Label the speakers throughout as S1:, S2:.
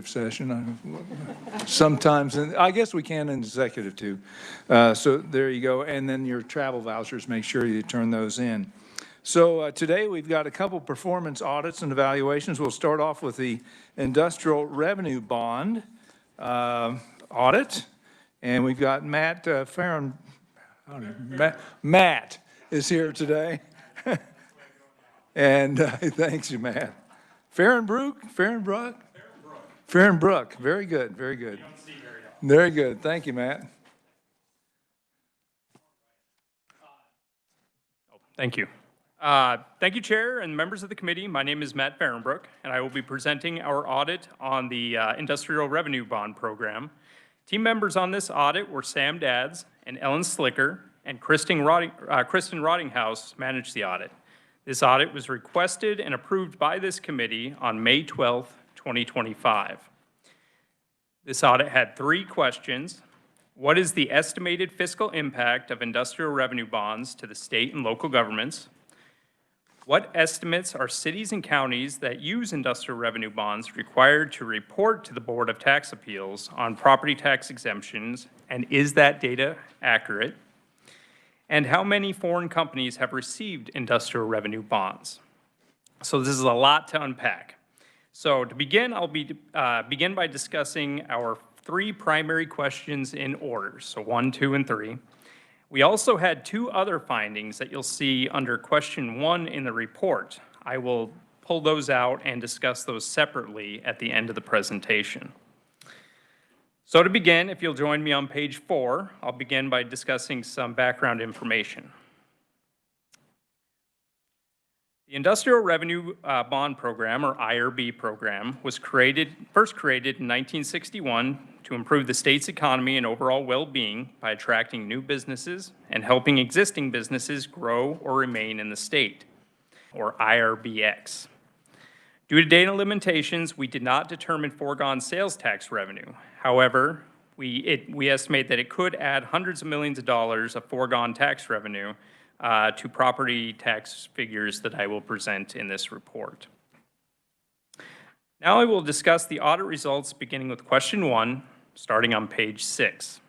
S1: session. Sometimes, and I guess we can in executive too. So there you go. And then your travel vouchers, make sure you turn those in. So today we've got a couple performance audits and evaluations. We'll start off with the industrial revenue bond audit. And we've got Matt Farron. Matt is here today. And thanks you, Matt. Farronbrook? Farronbrook. Very good, very good. Very good. Thank you, Matt.
S2: Thank you. Thank you, Chair and members of the committee. My name is Matt Farronbrook, and I will be presenting our audit on the Industrial Revenue Bond Program. Team members on this audit were Sam Dads and Ellen Slicker, and Kristen Rottinghouse managed the audit. This audit was requested and approved by this committee on May 12th, 2025. This audit had 3 questions. What is the estimated fiscal impact of industrial revenue bonds to the state and local governments? What estimates are cities and counties that use industrial revenue bonds required to report to the Board of Tax Appeals on property tax exemptions, and is that data accurate? And how many foreign companies have received industrial revenue bonds? So this is a lot to unpack. So to begin, I'll begin by discussing our 3 primary questions in order, so 1, 2, and 3. We also had 2 other findings that you'll see under question 1 in the report. I will pull those out and discuss those separately at the end of the presentation. So to begin, if you'll join me on page 4, I'll begin by discussing some background information. The Industrial Revenue Bond Program, or IRB program, was first created in 1961 to improve the state's economy and overall well-being by attracting new businesses and helping existing businesses grow or remain in the state, or IRBX. Due to data limitations, we did not determine foregone sales tax revenue. However, we estimate that it could add hundreds of millions of dollars of foregone tax revenue to property tax figures that I will present in this report. Now I will discuss the audit results beginning with question 1, starting on page 6.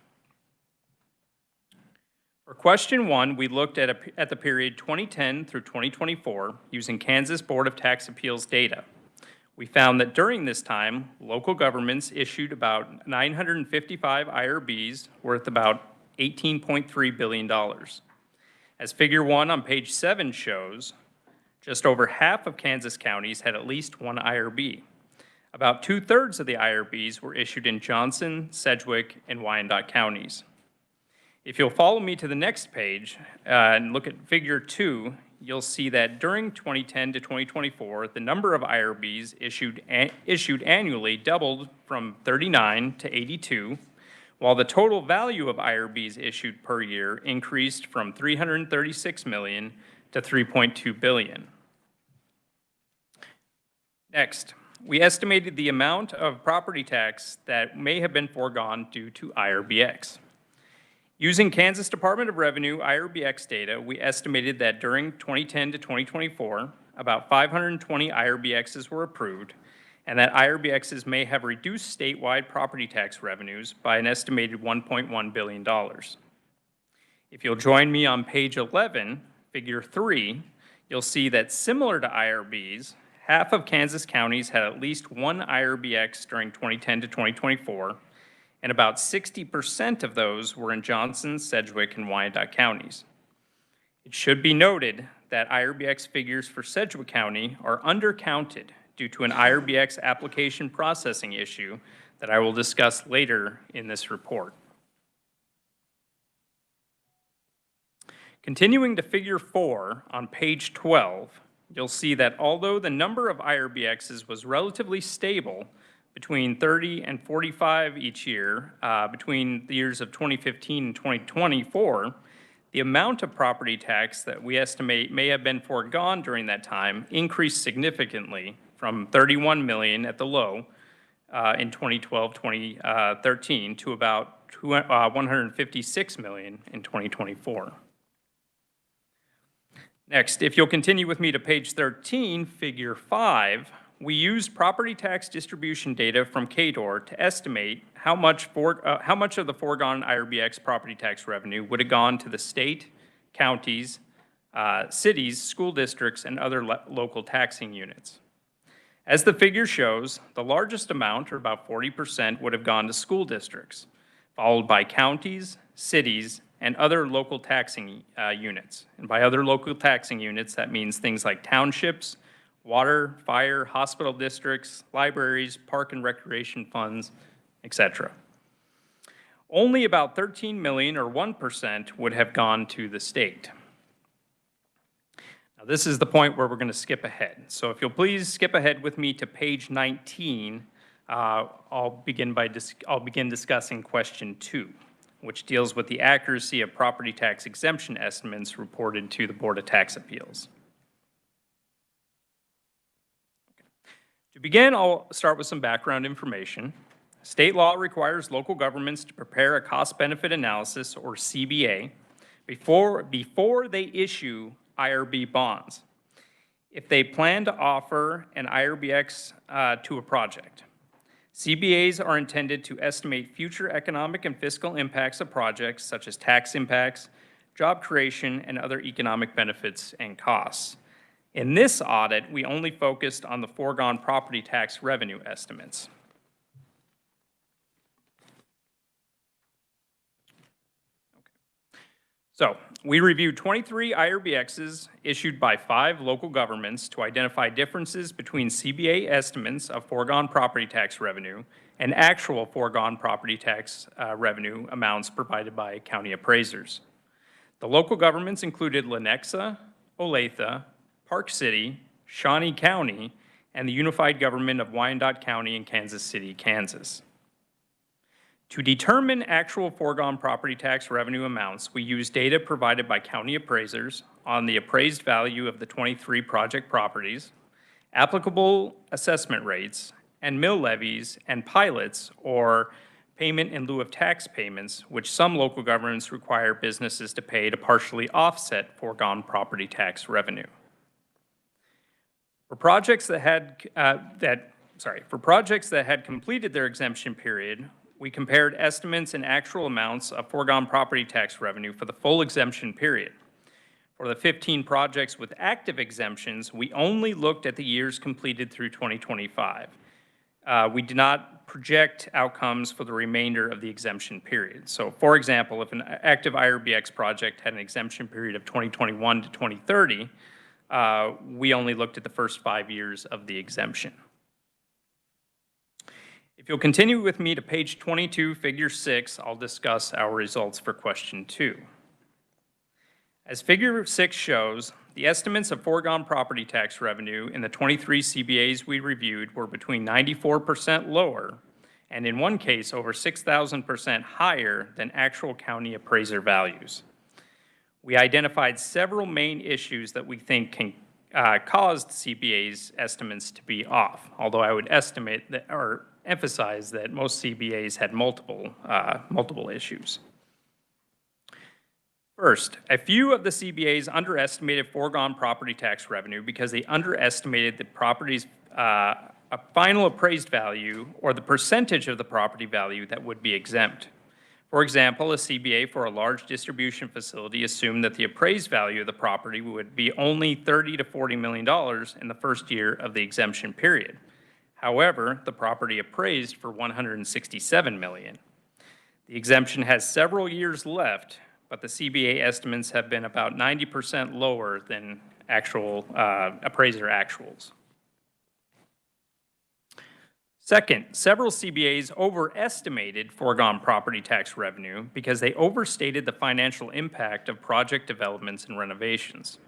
S2: For question 1, we looked at the period 2010 through 2024 using Kansas Board of Tax Appeals data. We found that during this time, local governments issued about 955 IRBs worth about $18.3 billion. As figure 1 on page 7 shows, just over half of Kansas counties had at least one IRB. About 2/3 of the IRBs were issued in Johnson, Sedgwick, and Wyandotte counties. If you'll follow me to the next page and look at figure 2, you'll see that during 2010 to 2024, the number of IRBs issued annually doubled from 39 to 82, while the total value of IRBs issued per year increased from $336 million to $3.2 billion. Next, we estimated the amount of property tax that may have been foregone due to IRBX. Using Kansas Department of Revenue IRBX data, we estimated that during 2010 to 2024, about 520 IRBXs were approved, and that IRBXs may have reduced statewide property tax revenues by an estimated $1.1 billion. If you'll join me on page 11, figure 3, you'll see that similar to IRBs, half of Kansas counties had at least one IRBX during 2010 to 2024, and about 60% of those were in Johnson, Sedgwick, and Wyandotte counties. It should be noted that IRBX figures for Sedgwick County are undercounted due to an IRBX application processing issue that I will discuss later in this report. Continuing to figure 4 on page 12, you'll see that although the number of IRBXs was relatively stable between 30 and 45 each year, between the years of 2015 and 2024, the amount of property tax that we estimate may have been foregone during that time increased significantly from $31 million at the low in 2012-2013 to about $156 million in 2024. Next, if you'll continue with me to page 13, figure 5, we used property tax distribution data from KDOR to estimate how much of the foregone IRBX property tax revenue would have gone to the state, counties, cities, school districts, and other local taxing units. As the figure shows, the largest amount, or about 40%, would have gone to school districts, followed by counties, cities, and other local taxing units. And by other local taxing units, that means things like townships, water, fire, hospital districts, libraries, park and recreation funds, etc. Only about 13 million, or 1%, would have gone to the state. Now, this is the point where we're going to skip ahead. So if you'll please skip ahead with me to page 19, I'll begin discussing question 2, which deals with the accuracy of property tax exemption estimates reported to the Board of Tax Appeals. To begin, I'll start with some background information. State law requires local governments to prepare a cost-benefit analysis, or CBA, before they issue IRB bonds, if they plan to offer an IRBX to a project. CBAs are intended to estimate future economic and fiscal impacts of projects, such as tax impacts, job creation, and other economic benefits and costs. In this audit, we only focused on the foregone property tax revenue estimates. So, we reviewed 23 IRBXs issued by 5 local governments to identify differences between CBA estimates of foregone property tax revenue and actual foregone property tax revenue amounts provided by county appraisers. The local governments included Lenexa, Olathe, Park City, Shawnee County, and the unified government of Wyandotte County and Kansas City, Kansas. To determine actual foregone property tax revenue amounts, we used data provided by county appraisers on the appraised value of the 23 project properties, applicable assessment rates, and mill levies and pilots, or payment in lieu of tax payments, which some local governments require businesses to pay to partially offset foregone property tax revenue. For projects that had completed their exemption period, we compared estimates and actual amounts of foregone property tax revenue for the full exemption period. For the 15 projects with active exemptions, we only looked at the years completed through 2025. We did not project outcomes for the remainder of the exemption period. So, for example, if an active IRBX project had an exemption period of 2021 to 2030, we only looked at the first 5 years of the exemption. If you'll continue with me to page 22, figure 6, I'll discuss our results for question 2. As figure 6 shows, the estimates of foregone property tax revenue in the 23 CBAs we reviewed were between 94% lower, and in one case over 6,000% higher than actual county appraiser values. We identified several main issues that we think can caused CBA's estimates to be off, although I would estimate that, or emphasize that most CBAs had multiple issues. First, a few of the CBAs underestimated foregone property tax revenue because they underestimated the property's final appraised value, or the percentage of the property value that would be exempt. For example, a CBA for a large distribution facility assumed that the appraised value of the property would be only $30 to $40 million in the first year of the exemption period. However, the property appraised for $167 million. The exemption has several years left, but the CBA estimates have been about 90% lower than actual appraiser actuals. Second, several CBAs overestimated foregone property tax revenue because they overstated the financial impact of project developments and renovations.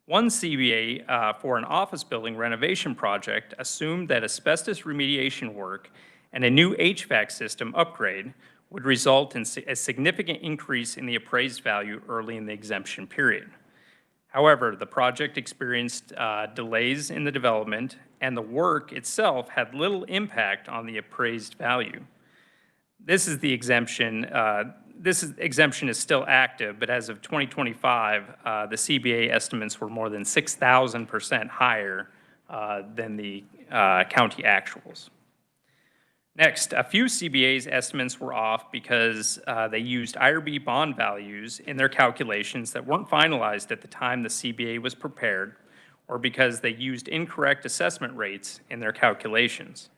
S2: One CBA for an office building renovation project assumed that asbestos remediation work and a new HVAC system upgrade would result in a significant increase in the appraised value early in the exemption period. However, the project experienced delays in the development, and the work itself had little impact on the appraised value. This exemption is still active, but as of 2025, the CBA estimates were more than 6,000% higher than the county actuals. Next, a few CBA's estimates were off because they used IRB bond values in their calculations that weren't finalized at the time the CBA was prepared, or because they used incorrect assessment rates in their calculations.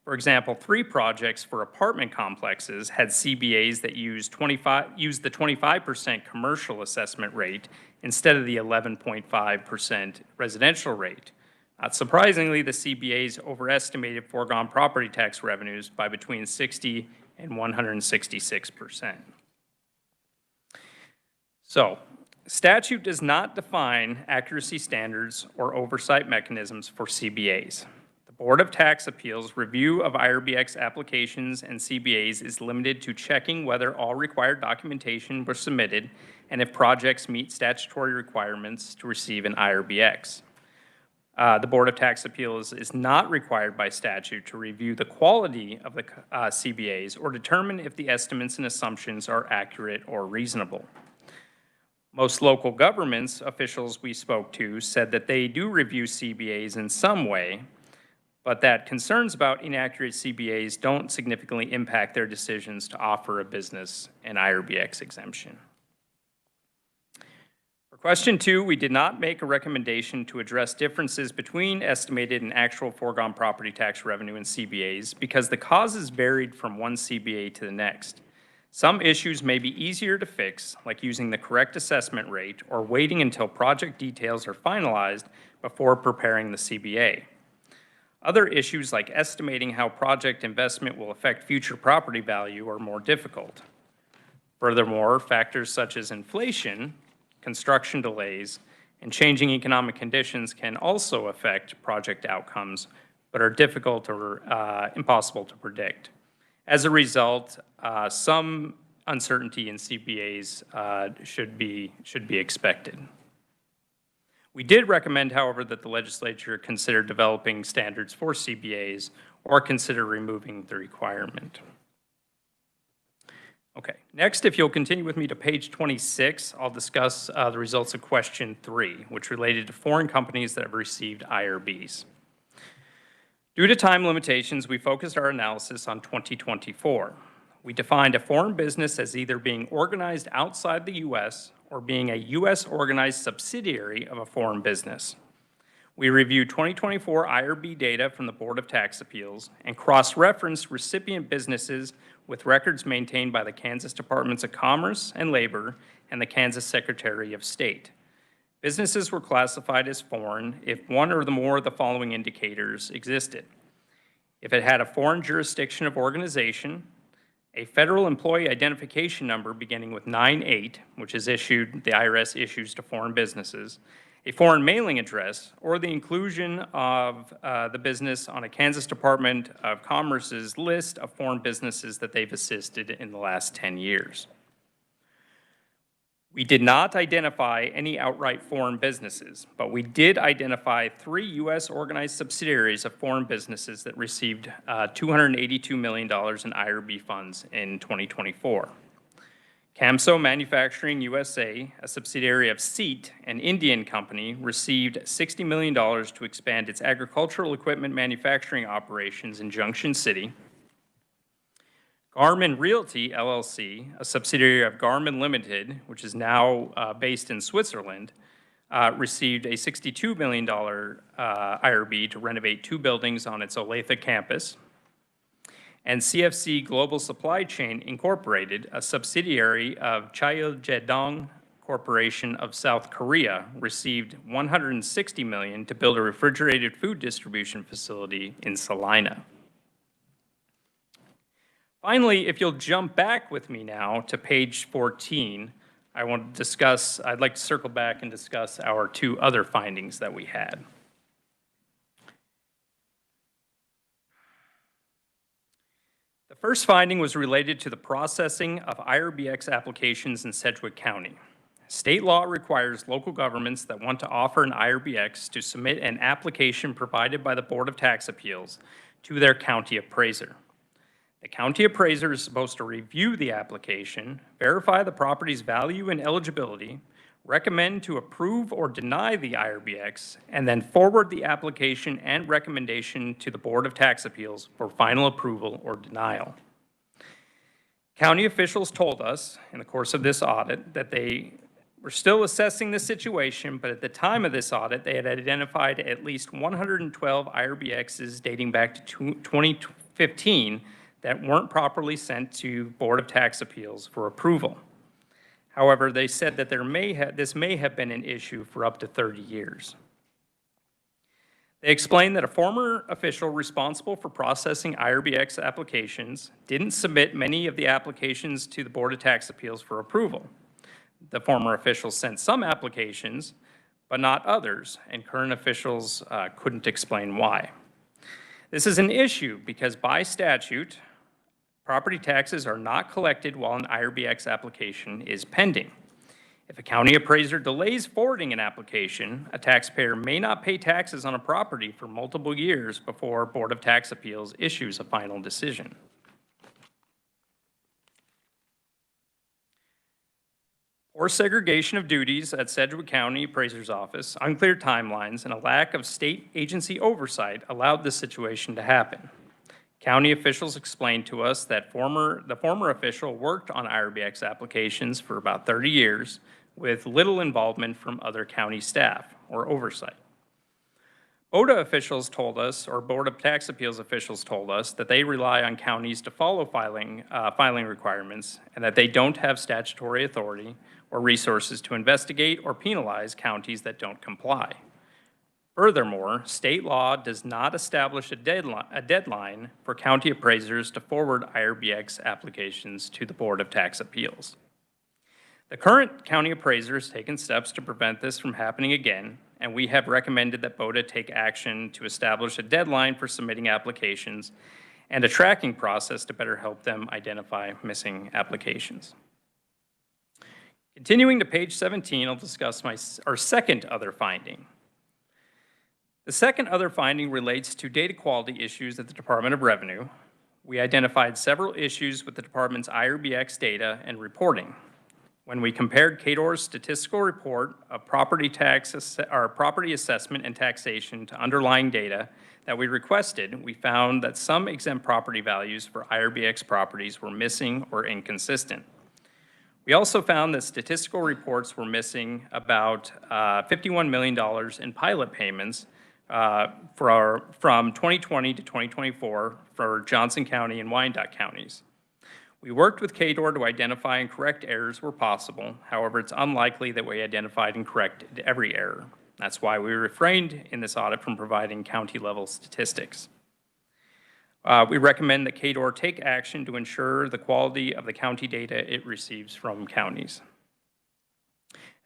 S2: For example, 3 projects for apartment complexes had CBAs that used the 25% commercial assessment rate instead of the 11.5% residential rate. Not surprisingly, the CBAs overestimated foregone property tax revenues by between 60 and 166%. So, statute does not define accuracy standards or oversight mechanisms for CBAs. The Board of Tax Appeals' review of IRBX applications and CBAs is limited to checking whether all required documentation was submitted and if projects meet statutory requirements to receive an IRBX. The Board of Tax Appeals is not required by statute to review the quality of the CBAs or determine if the estimates and assumptions are accurate or reasonable. Most local governments officials we spoke to said that they do review CBAs in some way, but that concerns about inaccurate CBAs don't significantly impact their decisions to offer a business an IRBX exemption. For question 2, we did not make a recommendation to address differences between estimated and actual foregone property tax revenue in CBAs because the causes varied from one CBA to the next. Some issues may be easier to fix, like using the correct assessment rate or waiting until project details are finalized before preparing the CBA. Other issues like estimating how project investment will affect future property value are more difficult. Furthermore, factors such as inflation, construction delays, and changing economic conditions can also affect project outcomes, but are difficult or impossible to predict. As a result, some uncertainty in CBAs should be expected. We did recommend, however, that the legislature consider developing standards for CBAs or consider removing the requirement. Okay, next, if you'll continue with me to page 26, I'll discuss the results of question 3, which related to foreign companies that have received IRBs. Due to time limitations, we focused our analysis on 2024. We defined a foreign business as either being organized outside the U.S. or being a U.S. organized subsidiary of a foreign business. We reviewed 2024 IRB data from the Board of Tax Appeals and cross-referenced recipient businesses with records maintained by the Kansas Departments of Commerce and Labor and the Kansas Secretary of State. Businesses were classified as foreign if one or more of the following indicators existed. If it had a foreign jurisdiction of organization, a federal employee identification number beginning with 98, which is issued, the IRS issues to foreign businesses, a foreign mailing address, or the inclusion of the business on a Kansas Department of Commerce's list of foreign businesses that they've assisted in the last 10 years. We did not identify any outright foreign businesses, but we did identify 3 U.S. organized subsidiaries of foreign businesses that received $282 million in IRB funds in 2024. Camso Manufacturing USA, a subsidiary of SEAT, an Indian company, received $60 million to expand its agricultural equipment manufacturing operations in Junction City. Garmin Realty, LLC, a subsidiary of Garmin Limited, which is now based in Switzerland, received a $62 million IRB to renovate 2 buildings on its Olathe campus. And CFC Global Supply Chain Incorporated, a subsidiary of Chaeil-Jedong Corporation of South Korea, received $160 million to build a refrigerated food distribution facility in Salina. Finally, if you'll jump back with me now to page 14, I'd like to circle back and discuss our 2 other findings that we had. The first finding was related to the processing of IRBX applications in Sedgwick County. State law requires local governments that want to offer an IRBX to submit an application provided by the Board of Tax Appeals to their county appraiser. The county appraiser is supposed to review the application, verify the property's value and eligibility, recommend to approve or deny the IRBX, and then forward the application and recommendation to the Board of Tax Appeals for final approval or denial. County officials told us in the course of this audit that they were still assessing the situation, but at the time of this audit, they had identified at least 112 IRBXs dating back to 2015 that weren't properly sent to Board of Tax Appeals for approval. However, they said that this may have been an issue for up to 30 years. They explained that a former official responsible for processing IRBX applications didn't submit many of the applications to the Board of Tax Appeals for approval. The former official sent some applications, but not others, and current officials couldn't explain why. This is an issue because by statute, property taxes are not collected while an IRBX application is pending. If a county appraiser delays forwarding an application, a taxpayer may not pay taxes on a property for multiple years before Board of Tax Appeals issues a final decision. Poor segregation of duties at Sedgwick County Appraiser's Office, unclear timelines, and a lack of state agency oversight allowed this situation to happen. County officials explained to us that the former official worked on IRBX applications for about 30 years with little involvement from other county staff or oversight. BOTA officials told us, or Board of Tax Appeals officials told us, that they rely on counties to follow filing requirements and that they don't have statutory authority or resources to investigate or penalize counties that don't comply. Furthermore, state law does not establish a deadline for county appraisers to forward IRBX applications to the Board of Tax Appeals. The current county appraiser has taken steps to prevent this from happening again, and we have recommended that BOTA take action to establish a deadline for submitting applications and a tracking process to better help them identify missing applications. Continuing to page 17, I'll discuss our second other finding. The second other finding relates to data quality issues at the Department of Revenue. We identified several issues with the department's IRBX data and reporting. When we compared KDOR's statistical report of property assessment and taxation to underlying data that we requested, we found that some exempt property values for IRBX properties were missing or inconsistent. We also found that statistical reports were missing about $51 million in pilot payments from 2020 to 2024 for Johnson County and Wyandotte counties. We worked with KDOR to identify and correct errors where possible. However, it's unlikely that we identified and corrected every error. That's why we refrained in this audit from providing county-level statistics. We recommend that KDOR take action to ensure the quality of the county data it receives from counties.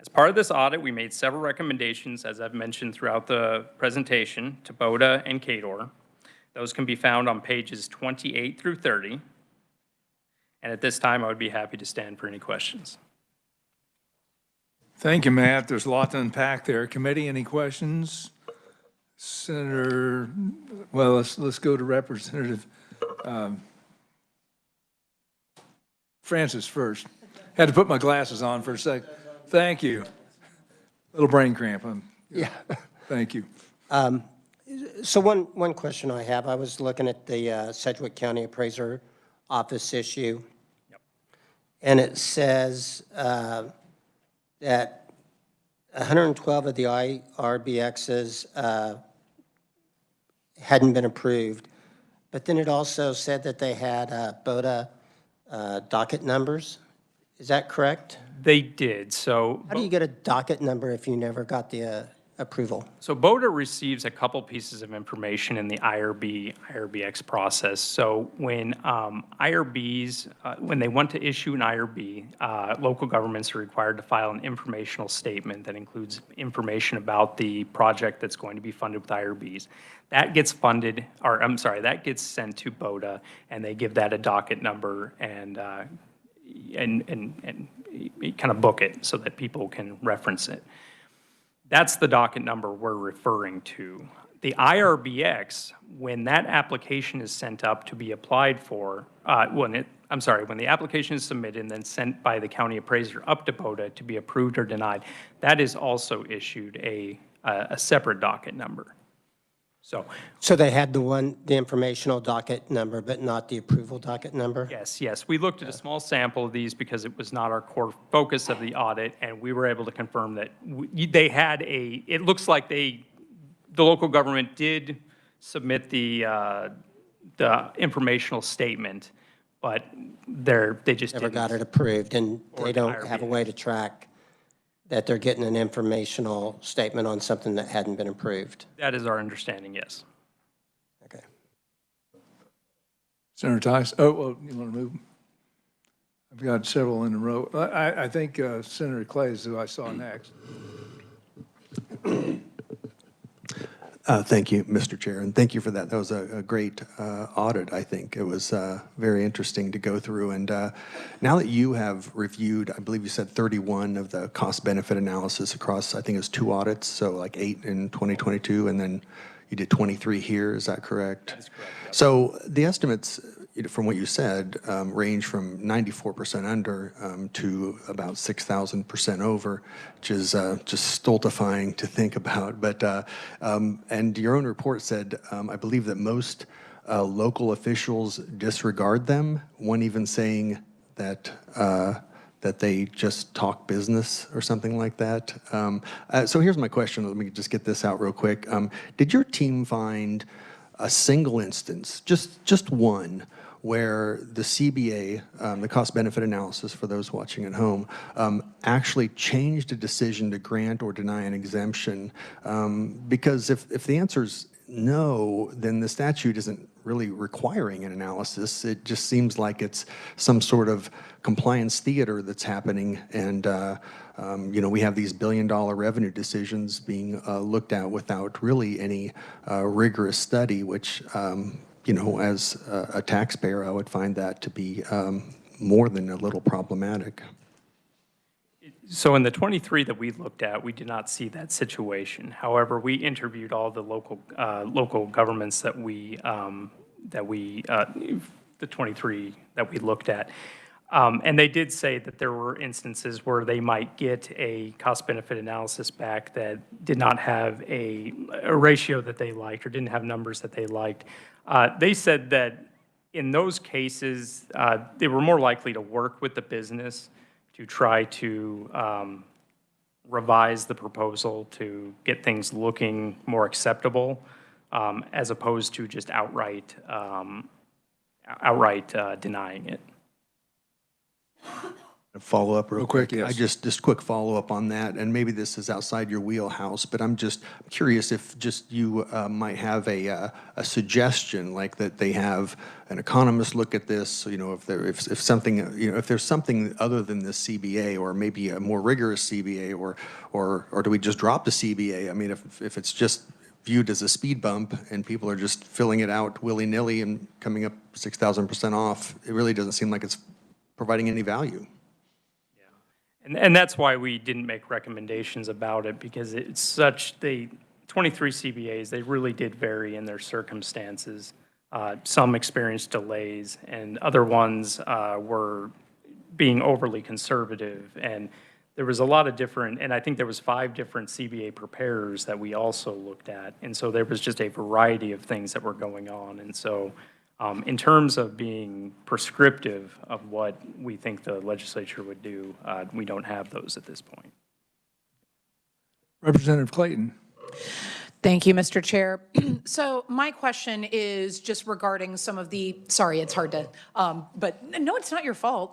S2: As part of this audit, we made several recommendations, as I've mentioned throughout the presentation, to BOTA and KDOR. Those can be found on pages 28 through 30. And at this time, I would be happy to stand for any questions.
S1: Thank you, Matt. There's a lot to unpack there. Committee, any questions? Senator, well, let's go to Representative Francis first. Had to put my glasses on for a sec. Thank you. Little brain cramp.
S3: Yeah.
S1: Thank you.
S3: So one question I have, I was looking at the Sedgwick County Appraiser Office issue.
S2: Yep.
S3: And it says that 112 of the IRBXs hadn't been approved, but then it also said that they had BOTA docket numbers. Is that correct?
S2: They did. So
S3: How do you get a docket number if you never got the approval?
S2: So BOTA receives a couple pieces of information in the IRBX process. So when IRBs, when they want to issue an IRB, local governments are required to file an informational statement that includes information about the project that's going to be funded with IRBs. That gets funded, or I'm sorry, that gets sent to BOTA, and they give that a docket number and kind of book it so that people can reference it. That's the docket number we're referring to. The IRBX, when that application is sent up to be applied for, when I'm sorry, when the application is submitted and then sent by the county appraiser up to BOTA to be approved or denied, that is also issued a separate docket number.
S3: So they had the informational docket number, but not the approval docket number?
S2: Yes. We looked at a small sample of these because it was not our core focus of the audit, and we were able to confirm that they had it looks like the local government did submit the informational statement, but they just
S3: Never
S2: didn't.
S3: got it approved, and
S2: Or
S3: they don't
S2: IRB.
S3: have a way to track that they're getting an informational statement on something that hadn't been approved?
S2: That is our understanding, yes.
S3: Okay.
S1: Senator Tice, oh, well, you want to move? I've got several in a row. I think Senator Clay is who I saw next.
S4: Thank you, Mr. Chair, and thank you for that. That was a great audit, I think. It was very interesting to go through. And now that you have reviewed, I believe you said 31 of the cost-benefit analysis across, I think it was 2 audits, so like 8 in 2022, and then you did 23 here, is that correct?
S2: That is correct, yep.
S4: So the estimates, from what you said, range from 94% under to about 6,000% over, which is just stultifying to think about. But and your own report said, I believe that most local officials disregard them. One even saying that that they just talk business or something like that. So here's my question. Let me just get this out real quick. Did your team find a single instance, just one, where the CBA, the cost-benefit analysis for those watching at home, actually changed a decision to grant or deny an exemption? Because if the answer is no, then the statute isn't really requiring an analysis. It just seems like it's some sort of compliance theater that's happening, and you know, we have these billion-dollar revenue decisions being looked at without really any rigorous study, which you know, as a taxpayer, I would find that to be more than a little problematic.
S2: So in the 23 that we looked at, we did not see that situation. However, we interviewed all the local governments that the 23 that we looked at. And they did say that there were instances where they might get a cost-benefit analysis back that did not have a ratio that they liked or didn't have numbers that they liked. They said that in those cases, they were more likely to work with the business to try to revise the proposal to get things looking more acceptable, as opposed to just outright denying it.
S4: Follow up real quick.
S1: yes.
S4: I just quick follow up on that, and maybe this is outside your wheelhouse, but I'm just curious if just you might have a suggestion, like that they have an economist look at this. So, you know, if something, you know, if there's something other than the CBA, or maybe a more rigorous CBA, or do we just drop the CBA? I mean, if it's just viewed as a speed bump and people are just filling it out willy-nilly and coming up 6,000% off, it really doesn't seem like it's providing any value.
S2: And that's why we didn't make recommendations about it, because it's such, the 23 CBAs, they really did vary in their circumstances. Some experienced delays, and other ones were being overly conservative. And there was a lot of different, and I think there was 5 different CBA preparers that we also looked at. And so there was just a variety of things that were going on. And so in terms of being prescriptive of what we think the legislature would do, we don't have those at this point.
S1: Representative Clayton.
S5: Thank you, Mr. Chair. So my question is just regarding some of the, sorry, it's hard to, but no, it's not your fault.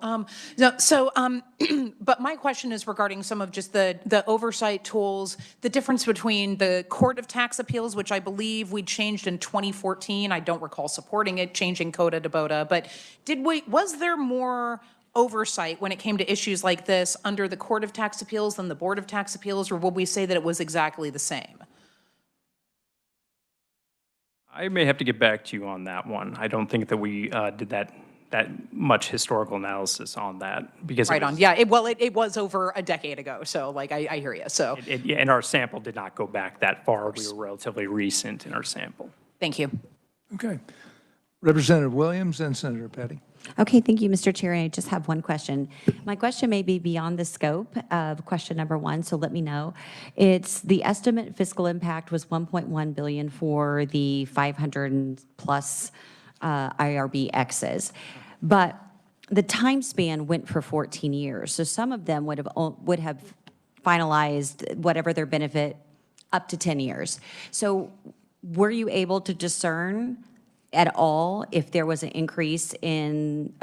S5: But my question is regarding some of just the oversight tools, the difference between the Court of Tax Appeals, which I believe we changed in 2014. I don't recall supporting it, changing COTA to BOTA, but was there more oversight when it came to issues like this under the Court of Tax Appeals than the Board of Tax Appeals, or would we say that it was exactly the same?
S2: I may have to get back to you on that one. I don't think that we did that much historical analysis on that, because
S5: Right on, yeah, it was over a decade ago, so like, I hear you, so.
S2: Yeah, and our sample did not go back that far. We were relatively recent in our sample.
S5: Thank you.
S1: Okay. Representative Williams and Senator Petty.
S6: Okay, thank you, Mr. Chair. I just have one question. My question may be beyond the scope of question number one, so let me know. It's the estimate fiscal impact was 1.1 billion for the 500 plus IRB X's, but the time span went for 14 years. So some of them would have finalized whatever their benefit up to 10 years. So were you able to discern at all if there was an increase in,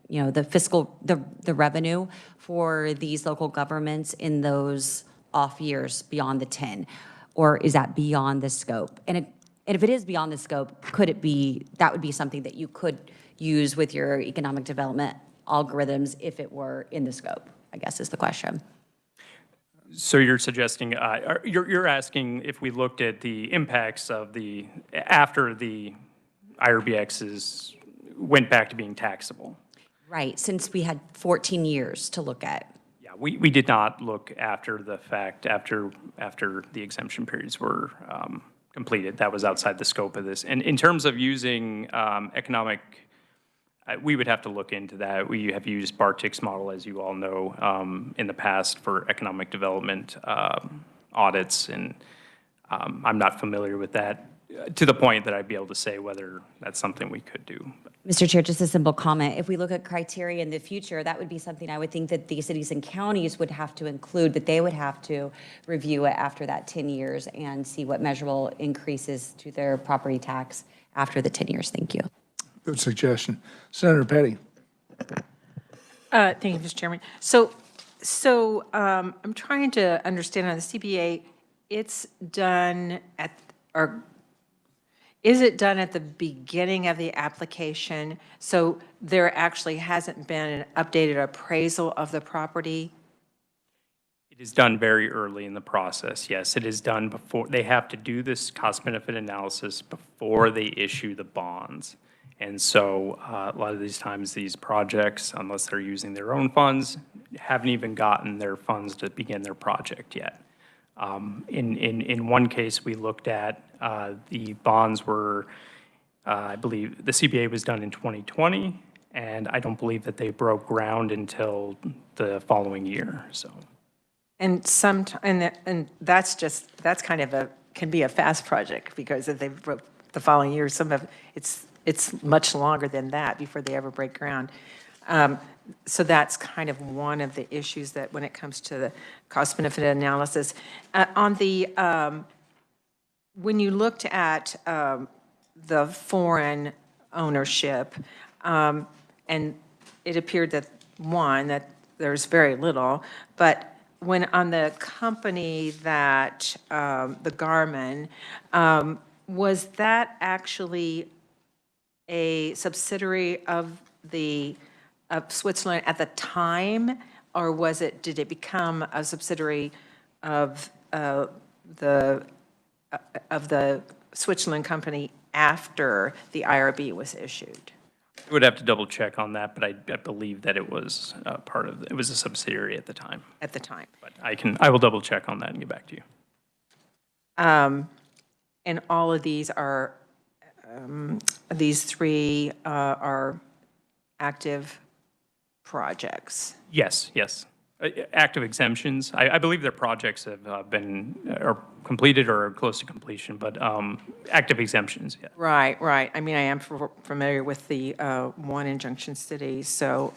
S6: the fiscal, the revenue for these local governments in those off years beyond the 10? Or is that beyond the scope? And if it is beyond the scope, could it be, that would be something that you could use with your economic development algorithms if it were in the scope, I guess is the question.
S2: So you're suggesting, you're asking if we looked at the impacts of after the IRBXs went back to being taxable.
S6: Right, since we had 14 years to look at.
S2: Yeah, we did not look after the fact, after the exemption periods were completed. That was outside the scope of this. And in terms of using economic, we would have to look into that. We have used Bartik's model, as you all know, in the past for economic development audits, and I'm not familiar with that to the point that I'd be able to say whether that's something we could do.
S6: Mr. Chair, just a simple comment. If we look at criteria in the future, that would be something I would think that the cities and counties would have to include, that they would have to review it after that 10 years and see what measurable increases to their property tax after the 10 years. Thank you.
S1: Good suggestion. Senator Petty.
S7: Thank you, Mr. Chairman. So I'm trying to understand on the CBA, it's done at, or is it done at the beginning of the application? So there actually hasn't been an updated appraisal of the property?
S2: It is done very early in the process, yes. It is done before, they have to do this cost-benefit analysis before they issue the bonds. And so a lot of these times, these projects, unless they're using their own funds, haven't even gotten their funds to begin their project yet. In one case, we looked at the bonds were, I believe, the CBA was done in 2020, and I don't believe that they broke ground until the following year. So,
S7: And that's kind of can be a fast project, because if they broke the following year, it's much longer than that before they ever break ground. So that's kind of one of the issues that when it comes to the cost-benefit analysis. When you looked at the foreign ownership, and it appeared that there's very little, but when on the company that, the Garmin, was that actually a subsidiary of Switzerland at the time, or did it become a subsidiary of the Switzerland company after the IRB was issued?
S2: I would have to double check on that, but I believe that it was it was a subsidiary at the time.
S7: At the time.
S2: But I will double check on that and get back to you.
S7: And all of these are, these three are active projects.
S2: Yes, yes. Active exemptions. I believe their projects have been or completed or are close to completion, but active exemptions, yeah.
S7: Right, right. I mean, I am familiar with the one in Junction City, so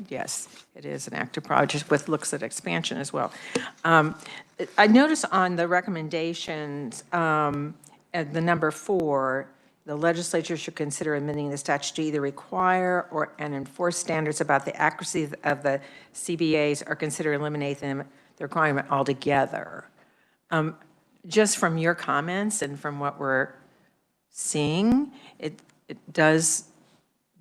S7: yes, it is an active project with looks at expansion as well. I noticed on the recommendations, at the number 4, the legislature should consider amending the statute to either require and enforce standards about the accuracy of the CBAs or consider eliminating the requirement altogether. Just from your comments and from what we're seeing, it does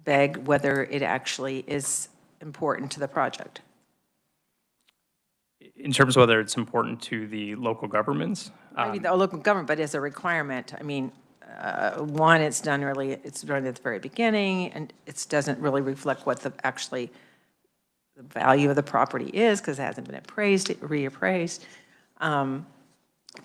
S7: beg whether it actually is important to the project.
S2: In terms of whether it's important to the local governments?
S7: I mean, the local government, but as a requirement, I mean, one, it's done at the very beginning, and it doesn't really reflect what the value of the property is, because it hasn't been appraised, reappraised.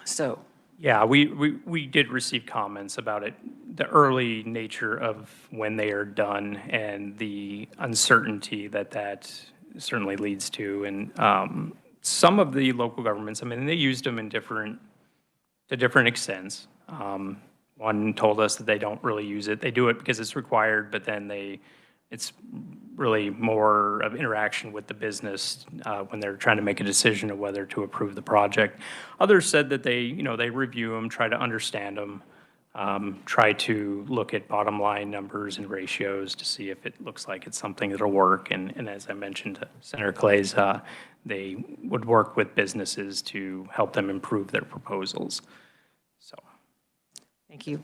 S7: So,
S2: Yeah, we did receive comments about it, the early nature of when they are done and the uncertainty that that certainly leads to. And some of the local governments, I mean, they used them in to different extents. One told us that they don't really use it. They do it because it's required, but then it's really more of interaction with the business when they're trying to make a decision of whether to approve the project. Others said that they review them, try to understand them, try to look at bottom line numbers and ratios to see if it looks like it's something that'll work. And as I mentioned to Senator Clay's, they would work with businesses to help them improve their proposals. So,
S7: Thank you.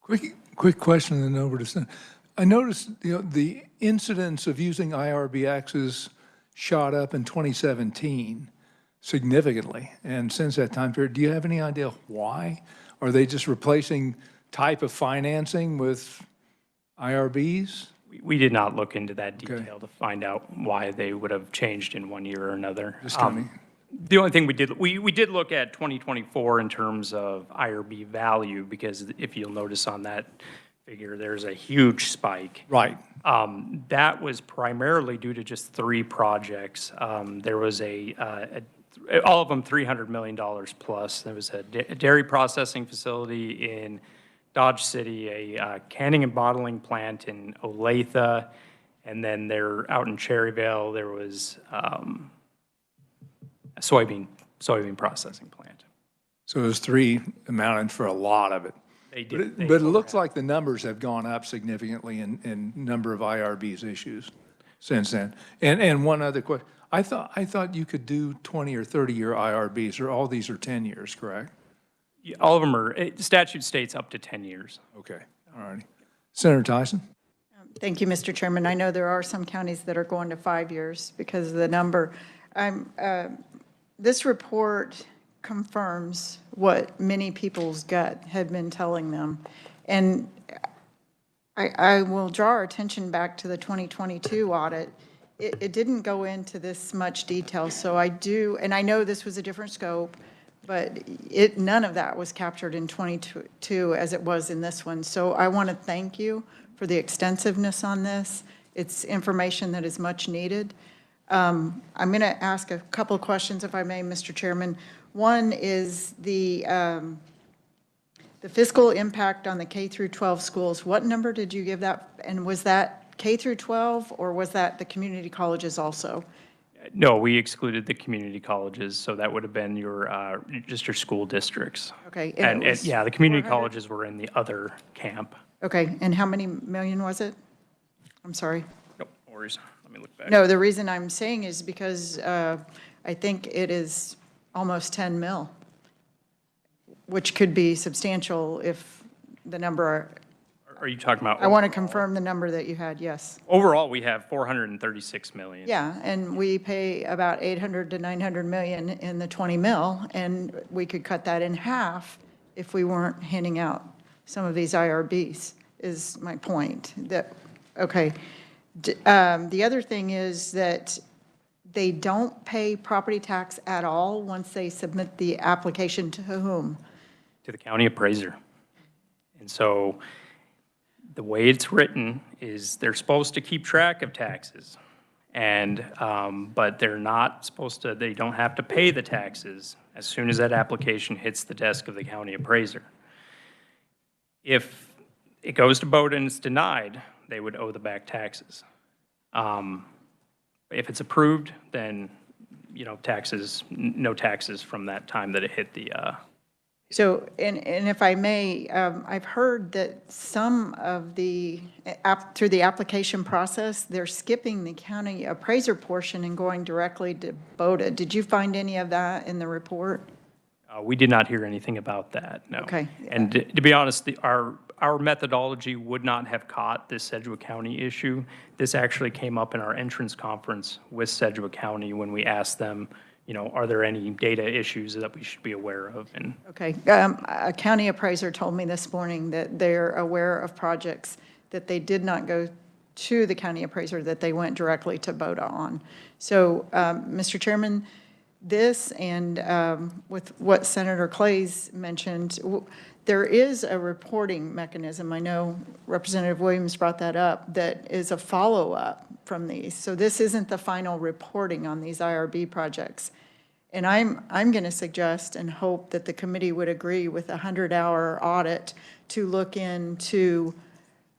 S1: Quick question, and then over to Senator. I noticed, the incidence of using IRBXs shot up in 2017 significantly. And since that time period, do you have any idea why? Are they just replacing type of financing with IRBs?
S2: we did not look into that detail to find out why they would have changed in one year or another.
S1: Just tell me.
S2: The only thing we did look at 2024 in terms of IRB value, because if you'll notice on that figure, there's a huge spike.
S1: Right.
S2: That was primarily due to just 3 projects. There was all of them $300 million plus. There was a dairy processing facility in Dodge City, a canning and bottling plant in Olathe, and then there out in Cherryvale, there was a soybean processing plant.
S1: So those 3 amounted for a lot of it.
S2: They did.
S1: But it looks like the numbers have gone up significantly in number of IRBs issues since then. And one other question. I thought you could do 20 or 30-year IRBs, or all these are 10 years, correct?
S2: Yeah, all of them are, statute states up to 10 years.
S1: Okay, all righty. Senator Tyson?
S8: Thank you, Mr. Chairman. I know there are some counties that are going to 5 years because of the number. This report confirms what many people's gut had been telling them. And I will draw our attention back to the 2022 audit. It didn't go into this much detail, so I do, and I know this was a different scope, but none of that was captured in 22 as it was in this one. So I want to thank you for the extensiveness on this. It's information that is much needed. I'm going to ask a couple of questions, if I may, Mr. Chairman. One is the fiscal impact on the K through 12 schools. What number did you give that? And was that K through 12, or was that the community colleges also?
S2: No, we excluded the community colleges, so that would have been just your school districts.
S8: Okay.
S2: And
S8: it was
S2: yeah, the community
S8: 400?
S2: colleges were in the other camp.
S8: Okay, and how many million was it? I'm sorry.
S2: Nope, no worries. Let me look back.
S8: No, the reason I'm saying is because I think it is almost 10 mil, which could be substantial if the number,
S2: Are you talking about?
S8: I want to confirm the number that you had, yes.
S2: Overall, we have 436 million.
S8: Yeah, and we pay about 800 to 900 million in the 20 mil, and we could cut that in half if we weren't handing out some of these IRBs, is my point. Okay. The other thing is that they don't pay property tax at all once they submit the application to whom?
S2: To the county appraiser. And so the way it's written is they're supposed to keep track of taxes. And, but they're not supposed to, they don't have to pay the taxes as soon as that application hits the desk of the county appraiser. If it goes to BOTA and it's denied, they would owe the back taxes. If it's approved, then, taxes, no taxes from that time that it hit the,
S8: So, and if I may, I've heard that some of through the application process, they're skipping the county appraiser portion and going directly to BOTA. Did you find any of that in the report?
S2: we did not hear anything about that, no.
S8: Okay.
S2: And to be honest, our methodology would not have caught this Sedgwick County issue. This actually came up in our entrance conference with Sedgwick County when we asked them, are there any data issues that we should be aware of? And
S8: Okay. A county appraiser told me this morning that they're aware of projects that they did not go to the county appraiser, that they went directly to BOTA on. So, Mr. Chairman, this and with what Senator Clays mentioned, there is a reporting mechanism. I know Representative Williams brought that up, that is a follow-up from these. So this isn't the final reporting on these IRB projects. And I'm going to suggest and hope that the committee would agree with a 100-hour audit to look into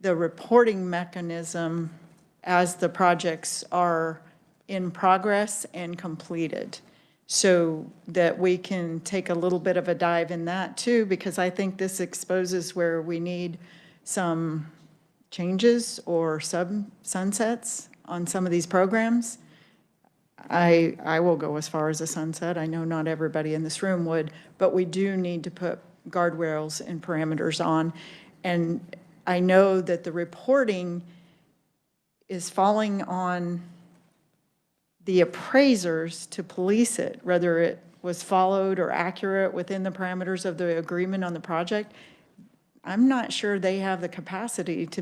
S8: the reporting mechanism as the projects are in progress and completed, so that we can take a little bit of a dive in that too, because I think this exposes where we need some changes or sunsets on some of these programs. I will go as far as a sunset. I know not everybody in this room would, but we do need to put guardrails and parameters on. And I know that the reporting is falling on the appraisers to police it, whether it was followed or accurate within the parameters of the agreement on the project. I'm not sure they have the capacity to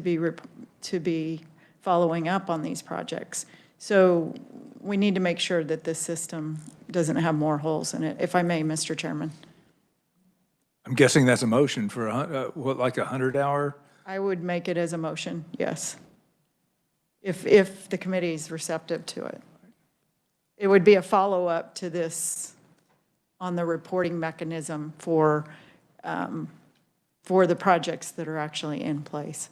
S8: be following up on these projects. So we need to make sure that this system doesn't have more holes in it, if I may, Mr. Chairman.
S1: I'm guessing that's a motion for, what, like a 100-hour?
S8: I would make it as a motion, yes, if the committee is receptive to it. It would be a follow-up to this on the reporting mechanism for the projects that are actually in place.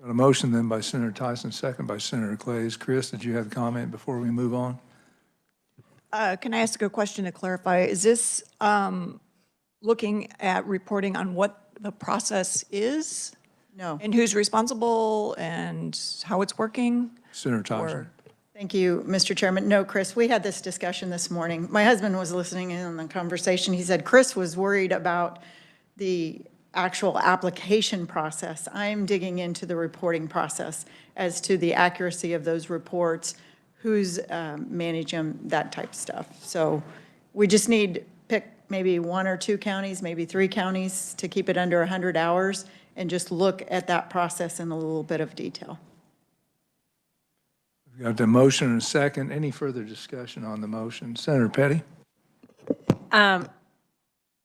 S1: Got a motion then by Senator Tyson, second by Senator Clays. Chris, did you have a comment before we move on?
S9: Can I ask a question to clarify? Is this looking at reporting on what the process is?
S8: No.
S9: And who's responsible and how it's working?
S1: Senator Tyson.
S9: Or-
S8: Thank you, Mr. Chairman. No, Chris, we had this discussion this morning. My husband was listening in on the conversation. He said Chris was worried about the actual application process. I'm digging into the reporting process as to the accuracy of those reports, who's managing them, that type of stuff. So we just need pick maybe 1 or 2 counties, maybe 3 counties to keep it under 100 hours and just look at that process in a little bit of detail.
S1: We've got the motion and a second. Any further discussion on the motion? Senator Petty?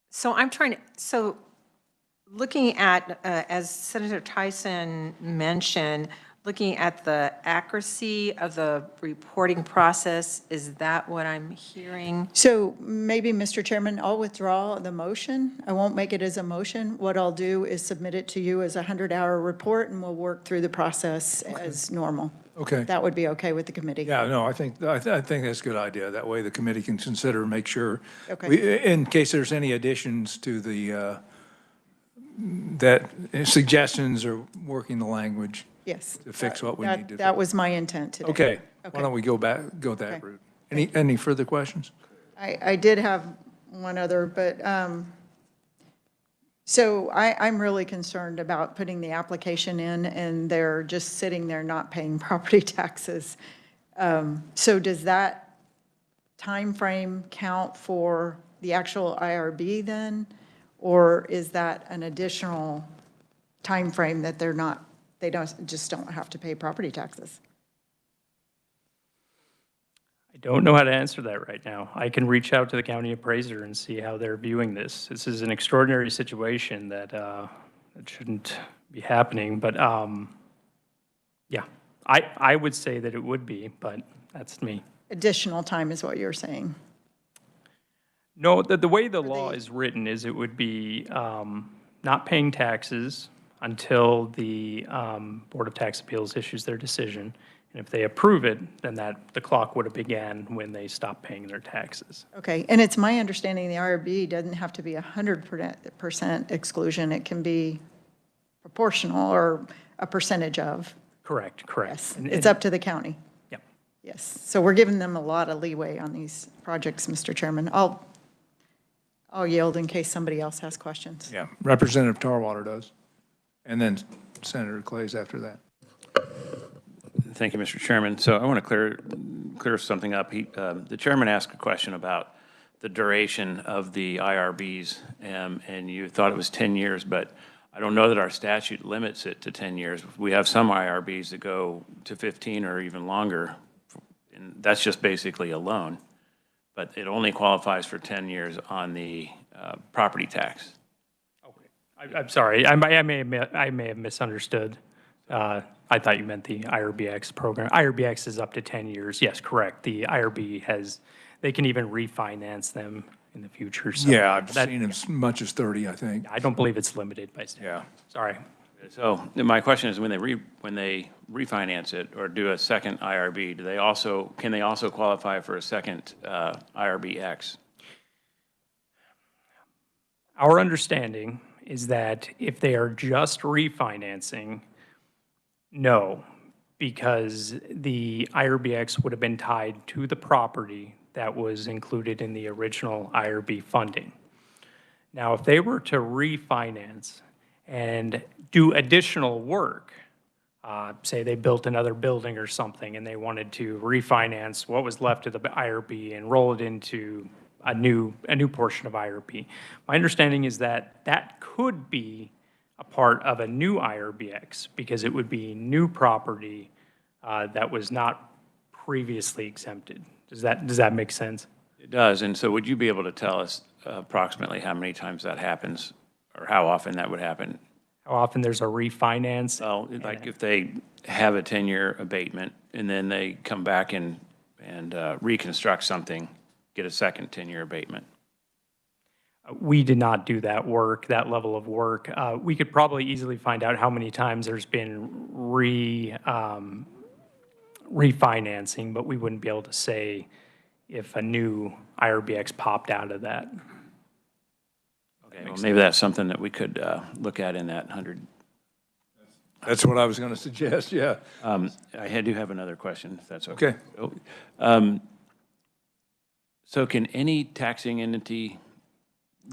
S7: So looking at, as Senator Tyson mentioned, looking at the accuracy of the reporting process, is that what I'm hearing?
S8: So maybe, Mr. Chairman, I'll withdraw the motion. I won't make it as a motion. What I'll do is submit it to you as a 100-hour report, and we'll work through the process as normal.
S1: Okay.
S8: That would be okay with the committee.
S1: Yeah, no, I think that's a good idea. That way the committee can consider and make sure,
S8: Okay.
S1: in case there's any additions to the, that suggestions or working the language
S8: Yes.
S1: to fix what we need to do.
S8: That was my intent today.
S1: Okay, why
S8: Okay.
S1: don't we go that
S8: Okay.
S1: route? Any further questions?
S8: I did have one other, but, so I'm really concerned about putting the application in and they're just sitting there not paying property taxes. So does that time frame count for the actual IRB then? Or is that an additional time frame that they just don't have to pay property taxes?
S2: I don't know how to answer that right now. I can reach out to the county appraiser and see how they're viewing this. This is an extraordinary situation that shouldn't be happening, but yeah, I would say that it would be, but that's me.
S8: Additional time is what you're saying.
S2: No, the way the law is written is it would be not paying taxes until the Board of Tax Appeals issues their decision. And if they approve it, then the clock would have began when they stopped paying their taxes.
S8: Okay, and it's my understanding the IRB doesn't have to be 100% exclusion. It can be proportional or a percentage of.
S2: Correct.
S8: Yes, it's up to the county.
S2: Yeah.
S8: Yes, so we're giving them a lot of leeway on these projects, Mr. Chairman. I'll yield in case somebody else has questions.
S1: Yeah, Representative Tarwater does. And then Senator Clays after that.
S10: Thank you, Mr. Chairman. So I want to clear something up. The chairman asked a question about the duration of the IRBs, and you thought it was 10 years, but I don't know that our statute limits it to 10 years. We have some IRBs that go to 15 or even longer, and that's just basically a loan. but it only qualifies for 10 years on the property tax.
S2: I'm sorry, I may have misunderstood. I thought you meant the IRBX program. IRBX is up to 10 years. Yes, correct. The IRB they can even refinance them in the future. So
S1: Yeah, I've
S2: that-
S1: seen as much as 30, I think.
S2: I don't believe it's limited by statute.
S1: Yeah.
S2: Sorry.
S10: So my question is, when they refinance it or do a second IRB, can they also qualify for a second IRBX?
S2: Our understanding is that if they are just refinancing, no, because the IRBX would have been tied to the property that was included in the original IRB funding. Now, if they were to refinance and do additional work, say they built another building or something and they wanted to refinance what was left of the IRB and roll it into a new portion of IRB. My understanding is that that could be a part of a new IRBX because it would be new property that was not previously exempted. Does that make sense?
S10: It does, and so would you be able to tell us approximately how many times that happens, or how often that would happen?
S2: How often there's a refinance?
S10: Well, like if they have a 10-year abatement, and then they come back and reconstruct something, get a second 10-year abatement.
S2: We did not do that work, that level of work. We could probably easily find out how many times there's been refinancing, but we wouldn't be able to say if a new IRBX popped out of that.
S10: Okay, well, maybe that's something that we could look at in that 100.
S1: That's what I was going to suggest, yeah.
S10: I do have another question, if that's okay.
S1: Okay.
S10: So can any taxing entity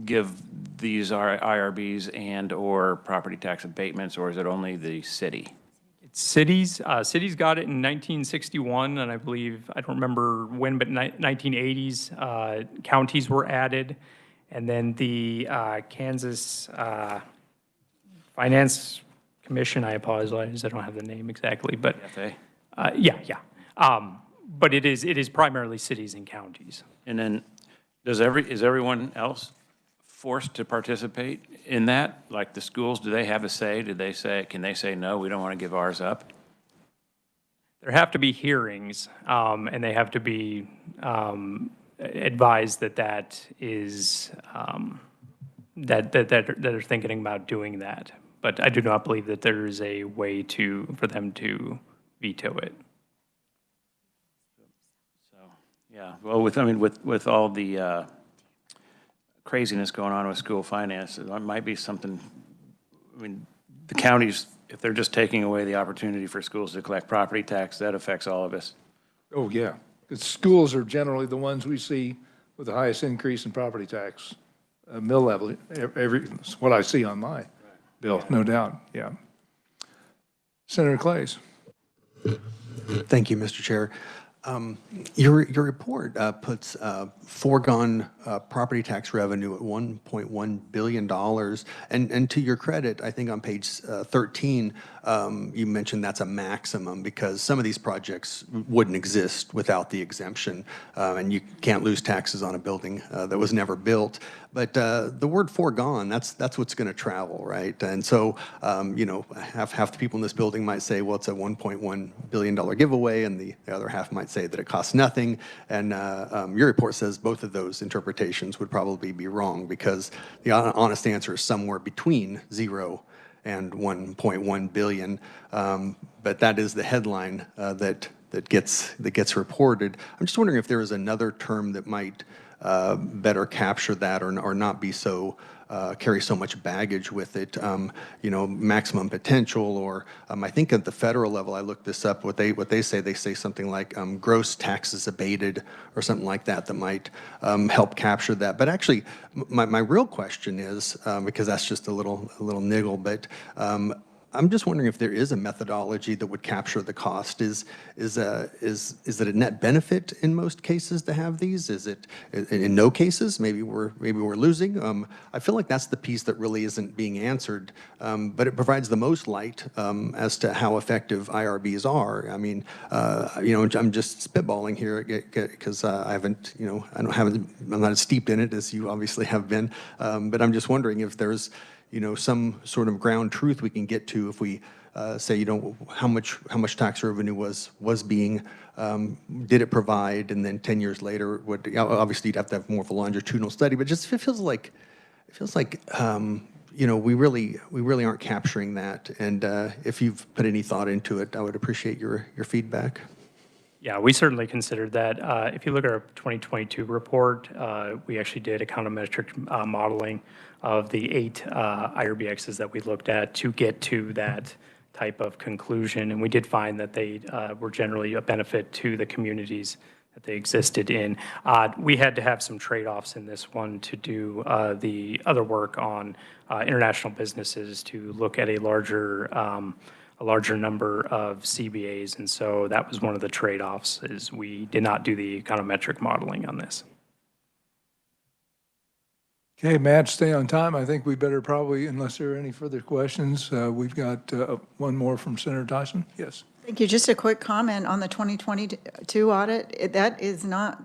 S10: give these IRBs and/or property tax abatements, or is it only the city?
S2: It's cities. Cities got it in 1961, and I believe, I don't remember when, but 1980s, counties were added. And then the Kansas Finance Commission, I apologize, I don't have the name exactly, but.
S10: FA?
S2: Yeah. But it is primarily cities and counties.
S10: And then is everyone else forced to participate in that? Like the schools, do they have a say? Can they say, no, we don't want to give ours up?
S2: There have to be hearings, and they have to be advised that is, that are thinking about doing that. But I do not believe that there is a way for them to veto it.
S10: Yeah, well, with all the craziness going on with school finance, it might be something, the counties, if they're just taking away the opportunity for schools to collect property tax, that affects all of us.
S1: Oh, yeah. Because schools are generally the ones we see with the highest increase in property tax, mill level. It's what I see on my bill, no doubt, yeah. Senator Clays.
S4: Thank you, Mr. Chair. Your report puts foregone property tax revenue at $1.1 billion. And to your credit, I think on page 13, you mentioned that's a maximum because some of these projects wouldn't exist without the exemption. And you can't lose taxes on a building that was never built. But the word foregone, that's what's going to travel, right? And so, half the people in this building might say, well, it's a $1.1 billion giveaway, and the other half might say that it costs nothing. And your report says both of those interpretations would probably be wrong because the honest answer is somewhere between 0 and 1.1 billion. But that is the headline that gets reported. I'm just wondering if there is another term that might better capture that or not be so carry so much baggage with it, maximum potential, or I think at the federal level, I looked this up, what they say something like gross taxes abated or something like that might help capture that. But actually, my real question is, because that's just a little niggle, but I'm just wondering if there is a methodology that would capture the cost. Is it a net benefit in most cases to have these? Is it in no cases? Maybe we're losing. I feel like that's the piece that really isn't being answered, but it provides the most light as to how effective IRBs are. I mean, I'm just spitballing here because I'm not as steeped in it as you obviously have been, but I'm just wondering if there's some sort of ground truth we can get to if we say, how much tax revenue was being, did it provide, and then 10 years later, obviously you'd have to have more of a longitudinal study, but just it feels like we really aren't capturing that. And if you've put any thought into it, I would appreciate your feedback.
S2: Yeah, we certainly considered that. If you look at our 2022 report, we actually did econometric modeling of the 8 IRBXs that we looked at to get to that type of conclusion. And we did find that they were generally a benefit to the communities that they existed in. We had to have some trade-offs in this one to do the other work on international businesses to look at a larger number of CBAs, and so that was one of the trade-offs, is we did not do the econometric modeling on this.
S1: Okay, Matt, stay on time. I think we better probably, unless there are any further questions, we've got one more from Senator Tyson. Yes.
S8: Thank you. Just a quick comment on the 2022 audit. That is not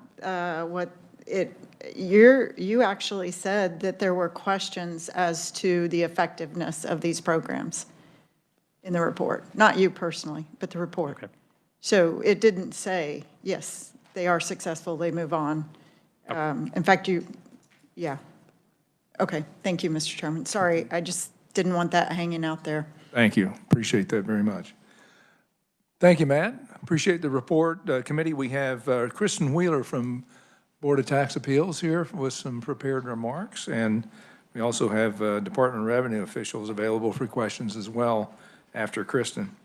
S8: you actually said that there were questions as to the effectiveness of these programs in the report. Not you personally, but the report.
S2: Okay.
S8: So it didn't say, yes, they are successful, they move on. In fact, yeah. Okay, thank you, Mr. Chairman. Sorry, I just didn't want that hanging out there.
S1: Thank you. Appreciate that very much. Thank you, Matt. Appreciate the report. Committee, we have Kristen Wheeler from Board of Tax Appeals here with some prepared remarks, and we also have Department of Revenue officials available for questions as well after Kristen.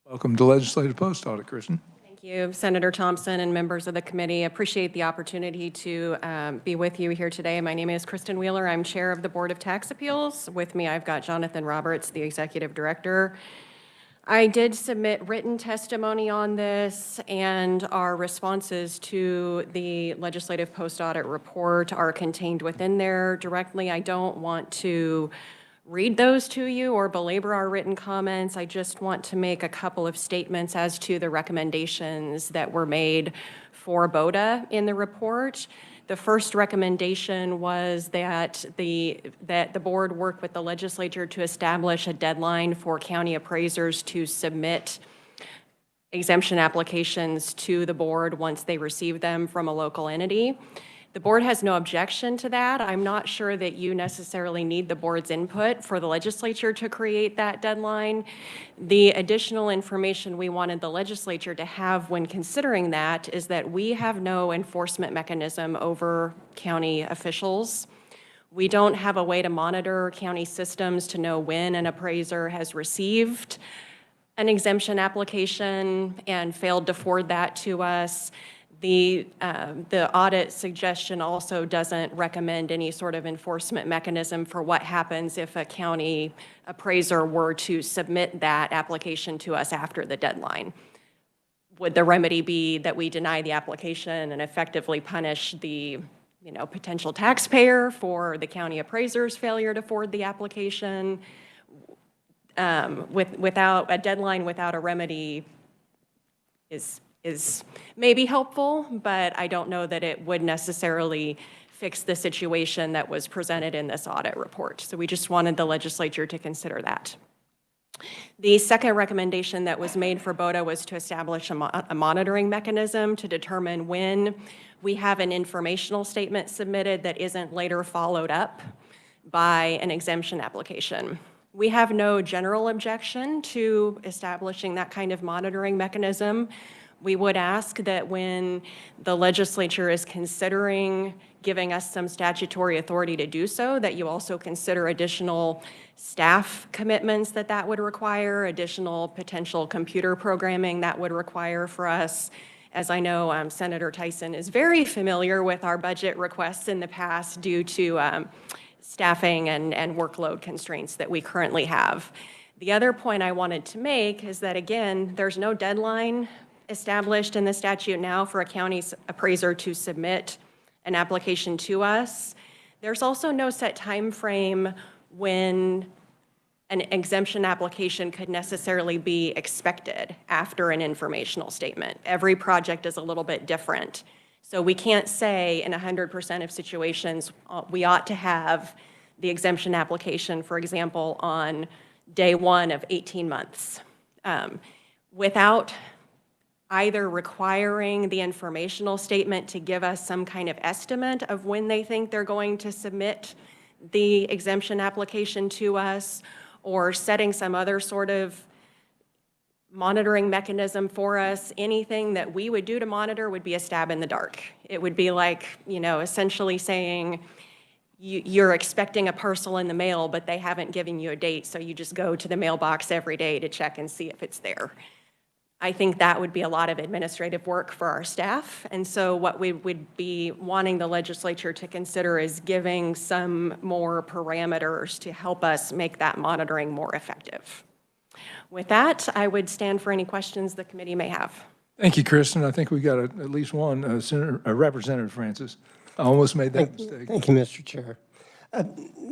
S1: Welcome to Legislative Post Audit, Kristen.
S11: Thank you, Senator Thompson and members of the committee. Appreciate the opportunity to be with you here today. My name is Kristen Wheeler. I'm chair of the Board of Tax Appeals. With me, I've got Jonathan Roberts, the executive director. I did submit written testimony on this, and our responses to the legislative post-audit report are contained within there directly. I don't want to read those to you or belabor our written comments. I just want to make a couple of statements as to the recommendations that were made for BOTA in the report. The first recommendation was that the board work with the legislature to establish a deadline for county appraisers to submit exemption applications to the board once they receive them from a local entity. The board has no objection to that. I'm not sure that you necessarily need the board's input for the legislature to create that deadline. The additional information we wanted the legislature to have when considering that is that we have no enforcement mechanism over county officials. We don't have a way to monitor county systems to know when an appraiser has received an exemption application and failed to forward that to us. The audit suggestion also doesn't recommend any sort of enforcement mechanism for what happens if a county appraiser were to submit that application to us after the deadline. Would the remedy be that we deny the application and effectively punish the potential taxpayer for the county appraiser's failure to forward the application? Without a deadline, without a remedy is maybe helpful, but I don't know that it would necessarily fix the situation that was presented in this audit report. So we just wanted the legislature to consider that. The second recommendation that was made for BOTA was to establish a monitoring mechanism to determine when we have an informational statement submitted that isn't later followed up by an exemption application. We have no general objection to establishing that kind of monitoring mechanism. We would ask that when the legislature is considering giving us some statutory authority to do so, that you also consider additional staff commitments that would require, additional potential computer programming that would require for us. As I know, Senator Tyson is very familiar with our budget requests in the past due to staffing and workload constraints that we currently have. The other point I wanted to make is that, again, there's no deadline established in the statute now for a county's appraiser to submit an application to us. There's also no set time frame when an exemption application could necessarily be expected after an informational statement. Every project is a little bit different. So we can't say in 100% of situations, we ought to have the exemption application, for example, on day one of 18 months. Without either requiring the informational statement to give us some kind of estimate of when they think they're going to submit the exemption application to us, or setting some other sort of monitoring mechanism for us, anything that we would do to monitor would be a stab in the dark. It would be like, essentially saying you're expecting a parcel in the mail, but they haven't given you a date, so you just go to the mailbox every day to check and see if it's there. I think that would be a lot of administrative work for our staff. And so what we would be wanting the legislature to consider is giving some more parameters to help us make that monitoring more effective. With that, I would stand for any questions the committee may have.
S1: Thank you, Kristen. I think we got at least one, Representative Francis. I almost made that mistake.
S3: Thank you, Mr. Chair.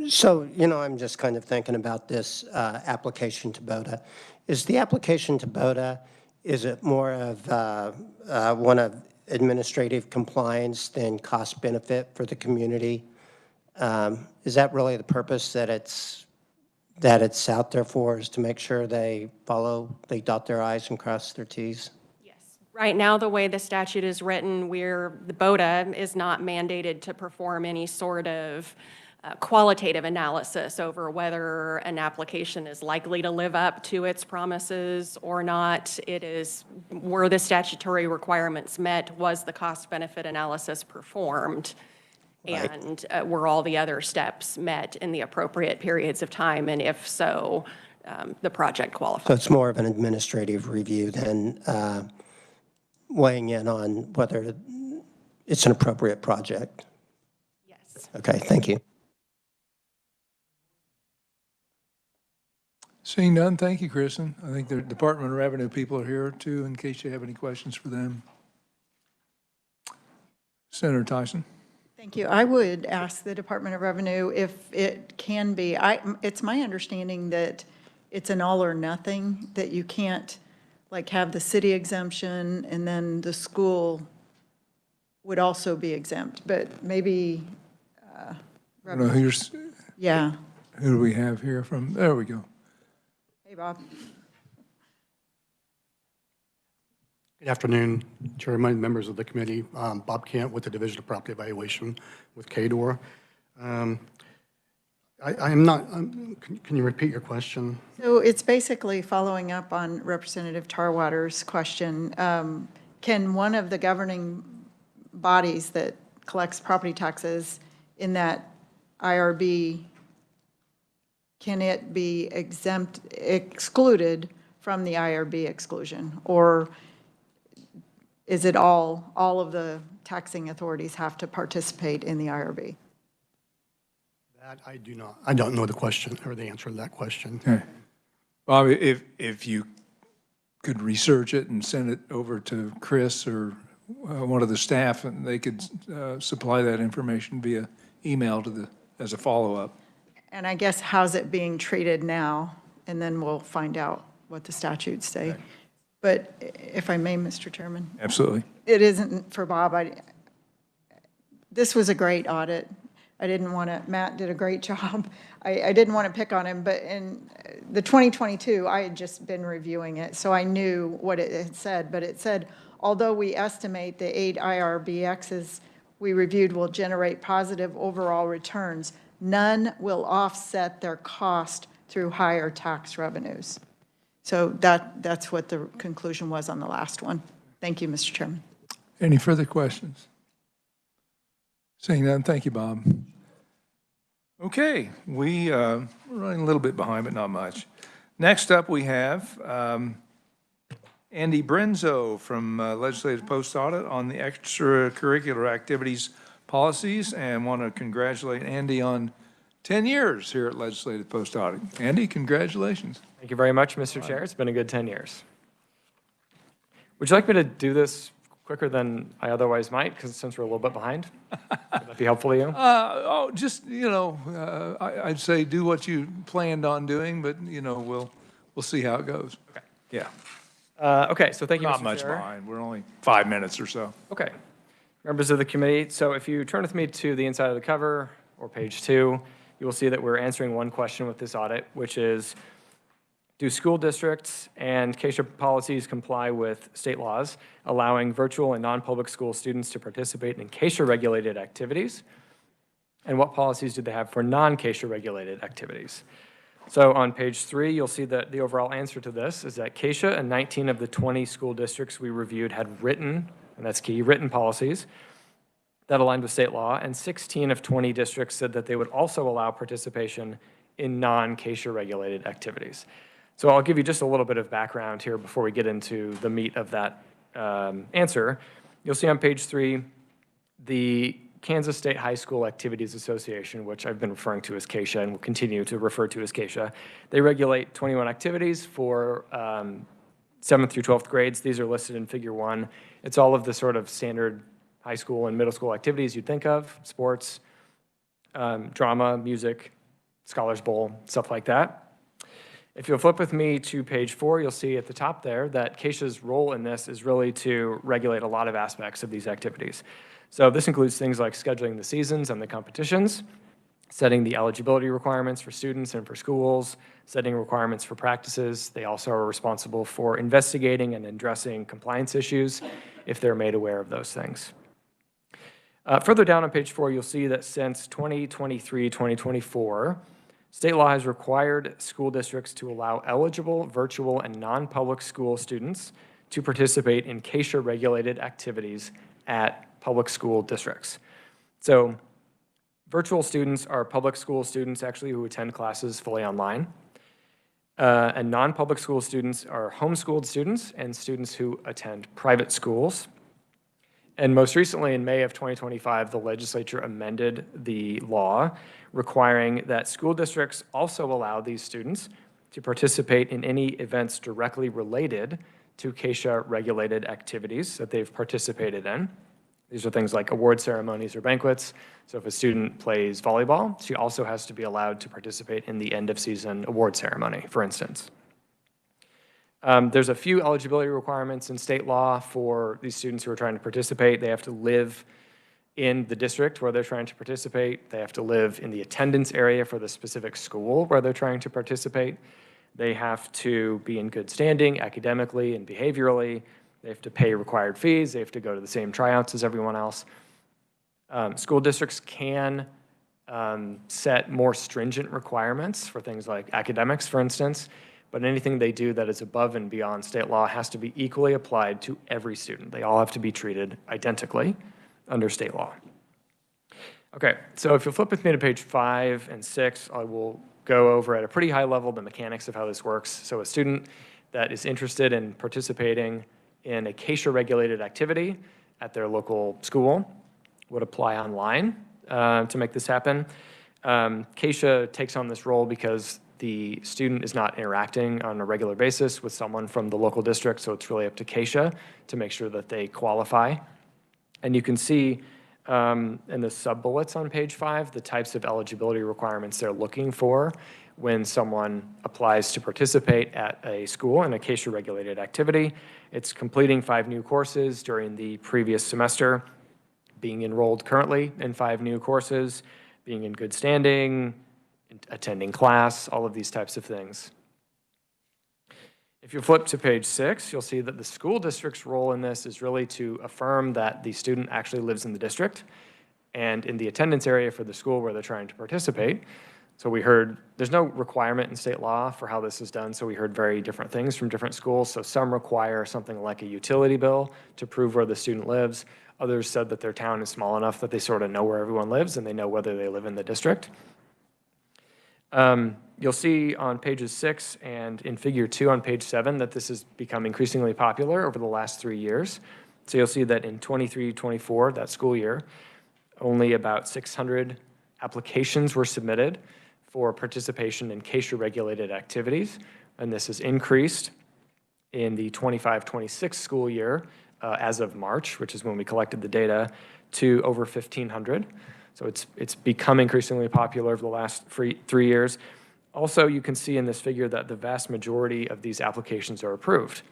S3: So, I'm just kind of thinking about this application to BOTA. Is the application to BOTA, is it more of one of administrative compliance than cost benefit for the community? Is that really the purpose that it's out there for, is to make sure they dot their I's and cross their T's?
S11: Right now, the way the statute is written, the BOTA is not mandated to perform any sort of qualitative analysis over whether an application is likely to live up to its promises or not. It is, were the statutory requirements met, was the cost-benefit analysis performed,
S3: Right.
S11: and were all the other steps met in the appropriate periods of time, and if so, the project qualifies.
S3: So it's more of an administrative review than weighing in on whether it's an appropriate project?
S11: Yes.
S3: Okay, thank you.
S1: Seeing none, thank you, Kristen. I think the Department of Revenue people are here too, in case you have any questions for them. Senator Tyson.
S8: Thank you. I would ask the Department of Revenue if it can be, it's my understanding that it's an all or nothing, that you can't like have the city exemption and then the school would also be exempt, but maybe.
S1: I don't know
S8: Yeah.
S1: who do we have here from, there we go.
S8: Hey, Bob.
S12: Good afternoon, Chairman, members of the committee. Bob Kent with the Division of Property Evaluation with KDOR. I'm not, can you repeat your question?
S8: So it's basically following up on Representative Tarwater's question. Can one of the governing bodies that collects property taxes in that IRB, can it be excluded from the IRB exclusion? Or is it all of the taxing authorities have to participate in the IRB?
S12: That I do not. I don't know the question or the answer to that question.
S1: Okay. Bob, if you could research it and send it over to Chris or one of the staff, and they could supply that information via email as a follow-up.
S8: And I guess how's it being treated now? And then we'll find out what the statutes say.
S1: Okay.
S8: But if I may, Mr. Chairman.
S1: Absolutely.
S8: It isn't for Bob. This was a great audit. I didn't want to, Matt did a great job. I didn't want to pick on him, but in the 2022, I had just been reviewing it, so I knew what it had said. But it said, although we estimate the 8 IRBXs we reviewed will generate positive overall returns, none will offset their cost through higher tax revenues. So that's what the conclusion was on the last one. Thank you, Mr. Chairman.
S1: Any further questions? Seeing none, thank you, Bob. Okay, we're running a little bit behind, but not much. Next up, we have Andy Brenzo from Legislative Post Audit on the extracurricular activities policies, and want to congratulate Andy on 10 years here at Legislative Post Audit. Andy, congratulations.
S13: Thank you very much, Mr. Chair. It's been a good 10 years. Would you like me to do this quicker than I otherwise might, because since we're a little bit behind? Would that be helpful to you?
S1: Just, I'd say do what you planned on doing, but, we'll see how it goes.
S13: Okay.
S1: Yeah.
S13: Okay, so thank you, Mr.
S1: Not much
S13: Chair.
S1: behind. We're only 5 minutes or so.
S13: Okay. Members of the committee, so if you turn with me to the inside of the cover, or page 2, you will see that we're answering one question with this audit, which is, do school districts and KSHA policies comply with state laws allowing virtual and non-public school students to participate in KSHA-regulated activities? And what policies do they have for non-KSHA-regulated activities? So on page 3, you'll see that the overall answer to this is that KSHA and 19 of the 20 school districts we reviewed had written, and that's key, written policies that aligned with state law, and 16 of 20 districts said that they would also allow participation in non-KSHA-regulated activities. So I'll give you just a little bit of background here before we get into the meat of that answer. You'll see on page 3, the Kansas State High School Activities Association, which I've been referring to as KSHA and will continue to refer to as KSHA. They regulate 21 activities for 7th through 12th grades. These are listed in Figure 1. It's all of the sort of standard high school and middle school activities you'd think of, sports, drama, music, Scholars Bowl, stuff like that. If you'll flip with me to page 4, you'll see at the top there that KSHA's role in this is really to regulate a lot of aspects of these activities. So this includes things like scheduling the seasons and the competitions, setting the eligibility requirements for students and for schools, setting requirements for practices. They also are responsible for investigating and addressing compliance issues if they're made aware of those things. Further down on page 4, you'll see that since 2023-2024, state law has required school districts to allow eligible virtual and non-public school students to participate in KSHA-regulated activities at public school districts. So virtual students are public school students actually who attend classes fully online. And non-public school students are homeschooled students and students who attend private schools. And most recently, in May of 2025, the legislature amended the law requiring that school districts also allow these students to participate in any events directly related to KSHA-regulated activities that they've participated in. These are things like award ceremonies or banquets. So if a student plays volleyball, she also has to be allowed to participate in the end-of-season award ceremony, for instance. There's a few eligibility requirements in state law for these students who are trying to participate. They have to live in the district where they're trying to participate. They have to live in the attendance area for the specific school where they're trying to participate. They have to be in good standing academically and behaviorally. They have to pay required fees. They have to go to the same tryouts as everyone else. School districts can set more stringent requirements for things like academics, for instance, but anything they do that is above and beyond state law has to be equally applied to every student. They all have to be treated identically under state law. Okay, so if you'll flip with me to page 5 and 6, I will go over at a pretty high level the mechanics of how this works. So a student that is interested in participating in a KSHA-regulated activity at their local school would apply online to make this happen. KSHA takes on this role because the student is not interacting on a regular basis with someone from the local district, so it's really up to KSHA to make sure that they qualify. And you can see in the sub-bullets on page 5 the types of eligibility requirements they're looking for when someone applies to participate at a school in a KSHA-regulated activity. It's completing 5 new courses during the previous semester, being enrolled currently in 5 new courses, being in good standing, attending class, all of these types of things. If you flip to page 6, you'll see that the school district's role in this is really to affirm that the student actually lives in the district and in the attendance area for the school where they're trying to participate. So we heard, there's no requirement in state law for how this is done, so we heard very different things from different schools. So some require something like a utility bill to prove where the student lives. Others said that their town is small enough that they sort of know where everyone lives and they know whether they live in the district. You'll see on pages 6 and in figure 2 on page 7 that this has become increasingly popular over the last 3 years. So you'll see that in 23-24, that school year, only about 600 applications were submitted for participation in CASA-regulated activities, and this has increased in the 25-26 school year as of March, which is when we collected the data, to over 1,500. So it's become increasingly popular over the last 3 years. Also, you can see in this figure that the vast majority of these applications are approved.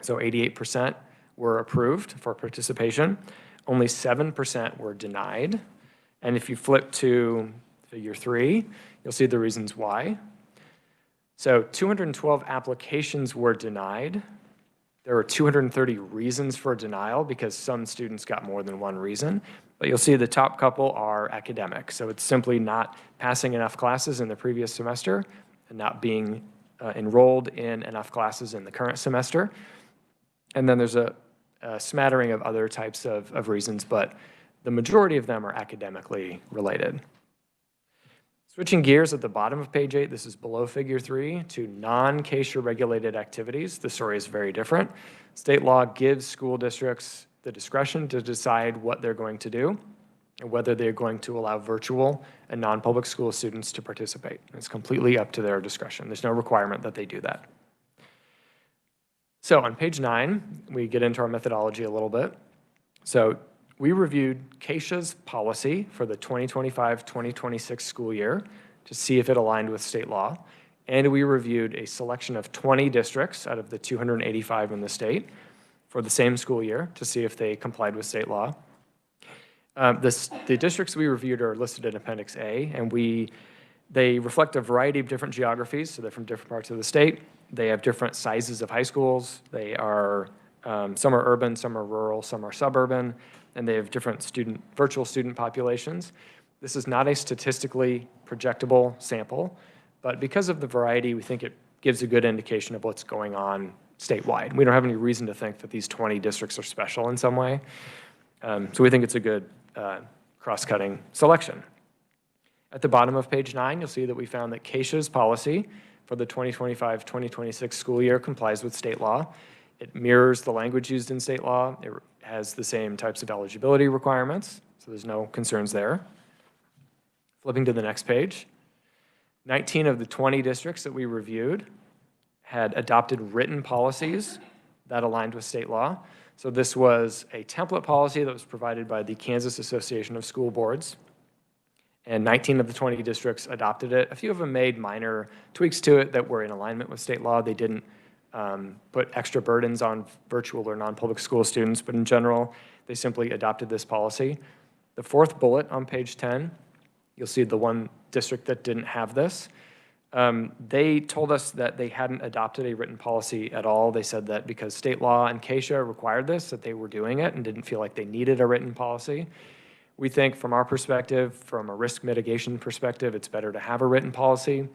S13: So 88% were approved for participation. Only 7% were denied. And if you flip to figure 3, you'll see the reasons why. So 212 applications were denied. There were 230 reasons for denial because some students got more than one reason. But you'll see the top couple are academic. So it's simply not passing enough classes in the previous semester and not being enrolled in enough classes in the current semester. And then there's a smattering of other types of reasons, but the majority of them are academically related. Switching gears at the bottom of page 8, this is below figure 3, to non-CASA regulated activities. The story is very different. State law gives school districts the discretion to decide what they're going to do and whether they're going to allow virtual and non-public school students to participate. It's completely up to their discretion. There's no requirement that they do that. So on page 9, we get into our methodology a little bit. So we reviewed CASA's policy for the 2025-2026 school year to see if it aligned with state law. And we reviewed a selection of 20 districts out of the 285 in the state for the same school year to see if they complied with state law. The districts we reviewed are listed in Appendix A, and they reflect a variety of different geographies, so they're from different parts of the state. They have different sizes of high schools. They are, some are urban, some are rural, some are suburban, and they have different virtual student populations. This is not a statistically projectable sample, but because of the variety, we think it gives a good indication of what's going on statewide. We don't have any reason to think that these 20 districts are special in some way. So we think it's a good cross-cutting selection. At the bottom of page 9, you'll see that we found that CASA's policy for the 2025-2026 school year complies with state law. It mirrors the language used in state law. It has the same types of eligibility requirements, so there's no concerns there. Flipping to the next page, 19 of the 20 districts that we reviewed had adopted written policies that aligned with state law. So this was a template policy that was provided by the Kansas Association of School Boards. And 19 of the 20 districts adopted it. A few of them made minor tweaks to it that were in alignment with state law. They didn't put extra burdens on virtual or non-public school students, but in general, they simply adopted this policy. The fourth bullet on page 10, you'll see the one district that didn't have this. They told us that they hadn't adopted a written policy at all. They said that because state law and CASA required this, that they were doing it and didn't feel like they needed a written policy. We think from our perspective, from a risk mitigation perspective, it's better to have a written policy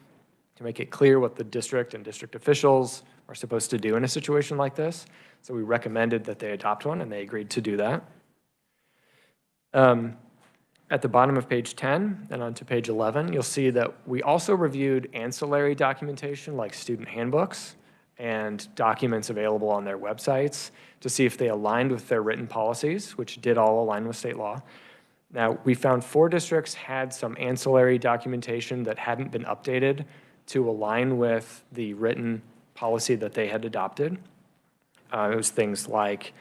S13: to make it clear what the district and district officials are supposed to do in a situation like this. So we recommended that they adopt one, and they agreed to do that. At the bottom of page 10 and onto page 11, you'll see that we also reviewed ancillary documentation like student handbooks and documents available on their websites to see if they aligned with their written policies, which did all align with state law. Now, we found 4 districts had some ancillary documentation that hadn't been updated to align with the written policy that they had adopted. It was things like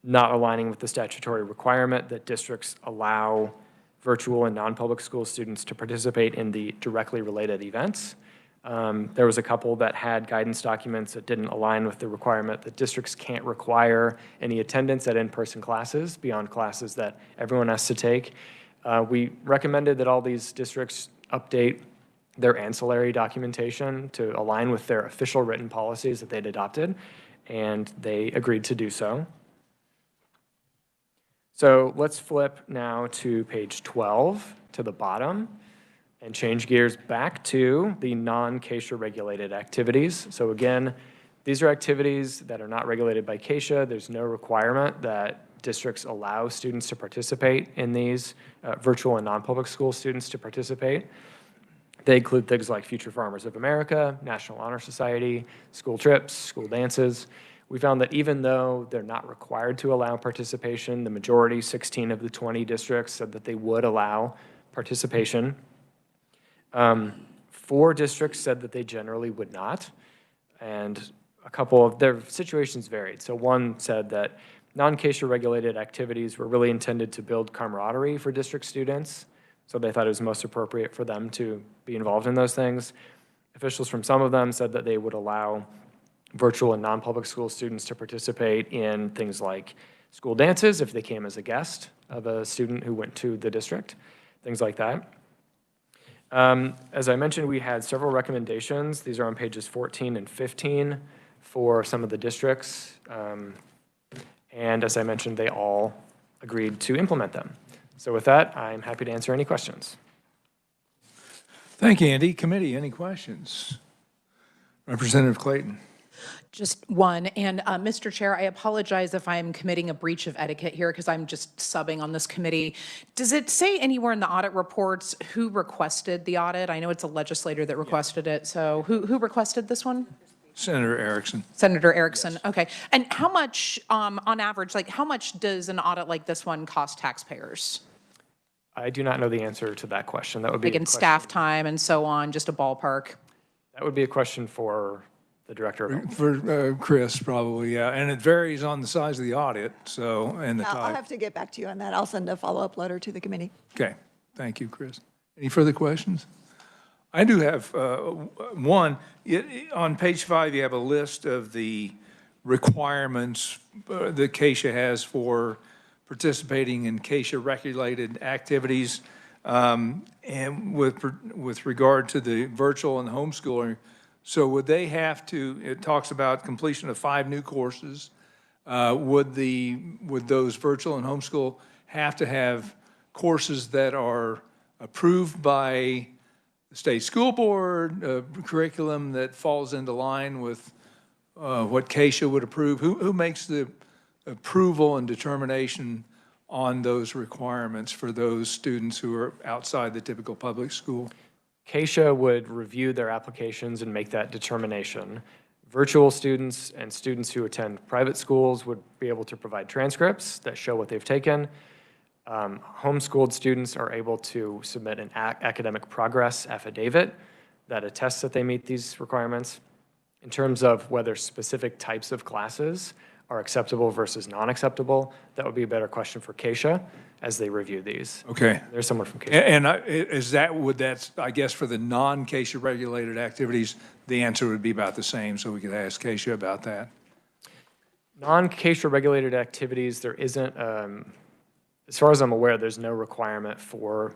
S13: not aligning with the statutory requirement that districts allow virtual and non-public school students to participate in the directly related events. There was a couple that had guidance documents that didn't align with the requirement that districts can't require any attendance at in-person classes beyond classes that everyone has to take. We recommended that all these districts update their ancillary documentation to align with their official written policies that they'd adopted, and they agreed to do so. So let's flip now to page 12 to the bottom and change gears back to the non-CASA regulated activities. So again, these are activities that are not regulated by CASA. There's no requirement that districts allow students to participate in these, virtual and non-public school students to participate. They include things like Future Farmers of America, National Honor Society, school trips, school dances. We found that even though they're not required to allow participation, the majority, 16 of the 20 districts, said that they would allow participation. 4 districts said that they generally would not, and a couple of their situations varied. So one said that non-CASA regulated activities were really intended to build camaraderie for district students, so they thought it was most appropriate for them to be involved in those things. Officials from some of them said that they would allow virtual and non-public school students to participate in things like school dances if they came as a guest of a student who went to the district, things like that. As I mentioned, we had several recommendations. These are on pages 14 and 15 for some of the districts. And as I mentioned, they all agreed to implement them. So with that, I'm happy to answer any questions.
S1: Thank you, Andy. Committee, any questions? Representative Clayton.
S5: Just one, and Mr. Chair, I apologize if I'm committing a breach of etiquette here because I'm just subbing on this committee. Does it say anywhere in the audit reports who requested the audit? I know it's a legislator that requested it, so who requested this one?
S1: Senator Erickson.
S5: Senator Erickson, yes. Okay. And how much, on average, like how much does an audit like this one cost taxpayers?
S13: I do not know the answer to that question. That would be
S5: like in staff time and so on, just a ballpark?
S13: That would be a question for the director.
S1: For Chris, probably, yeah. And it varies on the size of the audit, so, and the type.
S9: I'll have to get back to you on that. I'll send a follow-up letter to the committee.
S1: Okay. Thank you, Chris. Any further questions? I do have one. On page 5, you have a list of the requirements that CASA has for participating in CASA-regulated activities. And with regard to the virtual and homeschooling, so would they have to, it talks about completion of 5 new courses. Would those virtual and homeschool have to have courses that are approved by the state school board, curriculum that falls into line with what CASA would approve? Who makes the approval and determination on those requirements for those students who are outside the typical public school?
S13: CASA would review their applications and make that determination. Virtual students and students who attend private schools would be able to provide transcripts that show what they've taken. Homeschooled students are able to submit an academic progress affidavit that attests that they meet these requirements. In terms of whether specific types of classes are acceptable versus non-acceptable, that would be a better question for CASA as they review these.
S1: Okay.
S13: There's someone from CASA.
S1: And I guess for the non-CASA regulated activities, the answer would be about the same, so we could ask CASA about that.
S13: Non-CASA regulated activities, there isn't, as far as I'm aware, there's no requirement for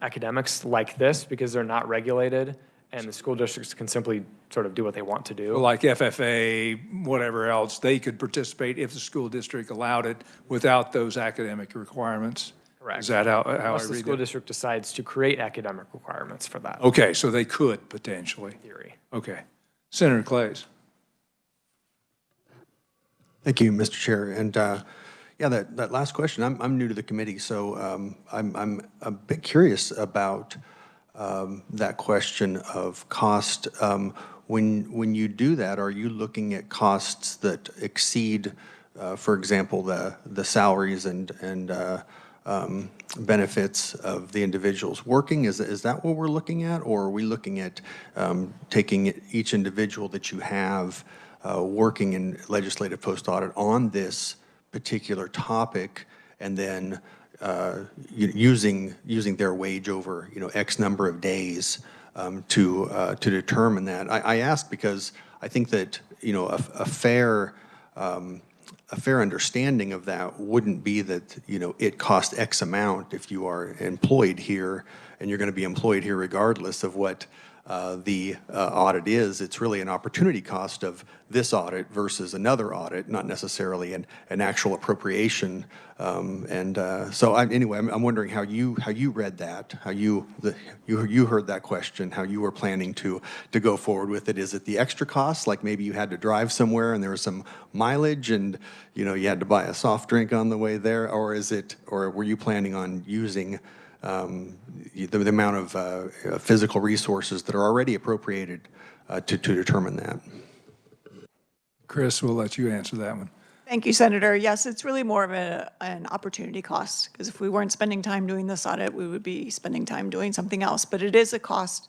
S13: academics like this because they're not regulated and the school districts can simply sort of do what they want to do.
S1: Like FFA, whatever else, they could participate if the school district allowed it without those academic requirements?
S13: Correct.
S1: Is that how I read it?
S13: Unless the school district decides to create academic requirements for that.
S1: Okay, so they could potentially.
S13: Theory.
S1: Okay. Senator Clays.
S4: Thank you, Mr. Chair. And yeah, that last question, I'm new to the committee, so I'm a bit curious about that question of cost. When you do that, are you looking at costs that exceed, for example, the salaries and benefits of the individuals working? Is that what we're looking at, or are we looking at taking each individual that you have working in legislative post-audit on this particular topic and then using their wage over X number of days to determine that? I ask because I think that a fair understanding of that wouldn't be that it costs X amount if you are employed here and you're going to be employed here regardless of what the audit is. It's really an opportunity cost of this audit versus another audit, not necessarily an actual appropriation. So anyway, I'm wondering how you read that, how you heard that question, how you were planning to go forward with it. Is it the extra costs, like maybe you had to drive somewhere and there was some mileage and you had to buy a soft drink on the way there, or were you planning on using the amount of physical resources that are already appropriated to determine that?
S1: Chris, we'll let you answer that one.
S9: Thank you, Senator. Yes, it's really more of an opportunity cost, because if we weren't spending time doing this audit, we would be spending time doing something else. But it is a cost.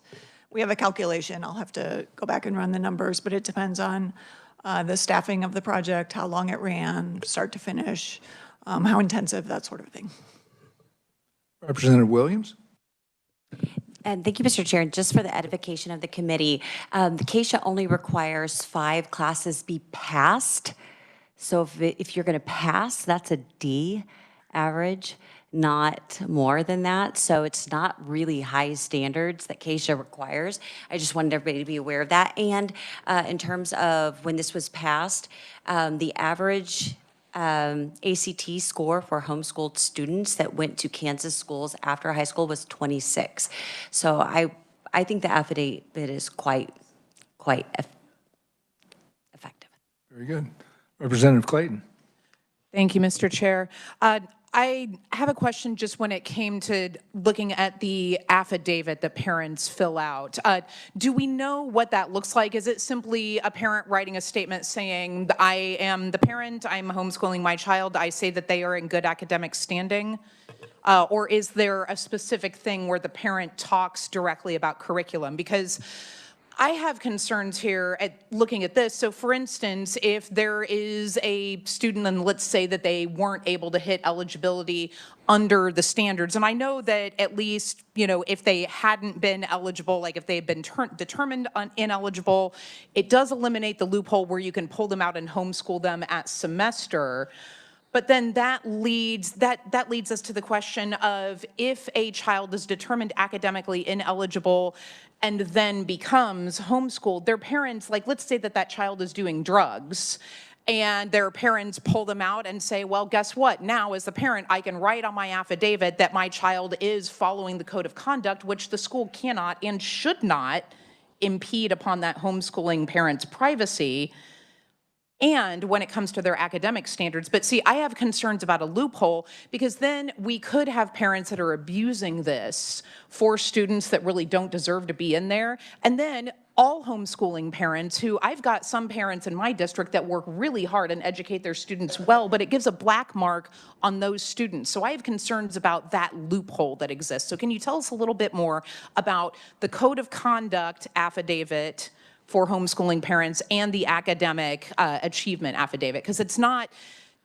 S9: We have a calculation. I'll have to go back and run the numbers, but it depends on the staffing of the project, how long it ran, start to finish, how intensive, that sort of thing.
S1: Representative Williams?
S6: And thank you, Mr. Chair. Just for the edification of the committee, the CASA only requires 5 classes be passed. So if you're going to pass, that's a D average, not more than that. So it's not really high standards that CASA requires. I just wanted everybody to be aware of that. And in terms of when this was passed, the average ACT score for homeschooled students that went to Kansas schools after high school was 26. So I think the affidavit is quite effective.
S1: Very good. Representative Clayton.
S5: Thank you, Mr. Chair. I have a question just when it came to looking at the affidavit that parents fill out. Do we know what that looks like? Is it simply a parent writing a statement saying, I am the parent, I'm homeschooling my child, I say that they are in good academic standing? Or is there a specific thing where the parent talks directly about curriculum? Because I have concerns here at looking at this. So for instance, if there is a student and let's say that they weren't able to hit eligibility under the standards, and I know that at least, you know, if they hadn't been eligible, like if they had been determined ineligible, it does eliminate the loophole where you can pull them out and homeschool them at semester. But then that leads us to the question of if a child is determined academically ineligible and then becomes homeschooled, their parents, like let's say that that child is doing drugs and their parents pull them out and say, well, guess what? Now as the parent, I can write on my affidavit that my child is following the code of conduct, which the school cannot and should not impede upon that homeschooling parent's privacy. And when it comes to their academic standards. But see, I have concerns about a loophole because then we could have parents that are abusing this for students that really don't deserve to be in there. And then all homeschooling parents who, I've got some parents in my district that work really hard and educate their students well, but it gives a black mark on those students. So I have concerns about that loophole that exists. So can you tell us a little bit more about the code of conduct affidavit for homeschooling parents and the academic achievement affidavit? Because it's not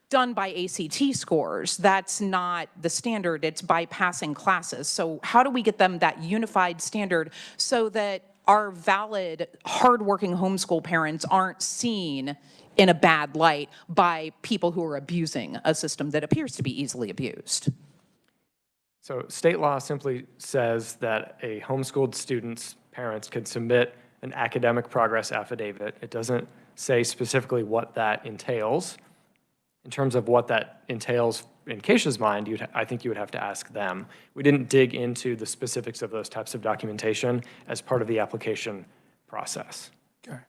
S5: done by ACT scores. That's not the standard. It's by passing classes. So how do we get them that unified standard so that our valid, hardworking homeschool parents aren't seen in a bad light by people who are abusing a system that appears to be easily abused?
S13: So state law simply says that a homeschooled student's parents could submit an academic progress affidavit. It doesn't say specifically what that entails. In terms of what that entails in Keisha's mind, I think you would have to ask them. We didn't dig into the specifics of those types of documentation as part of the application process.
S1: Okay.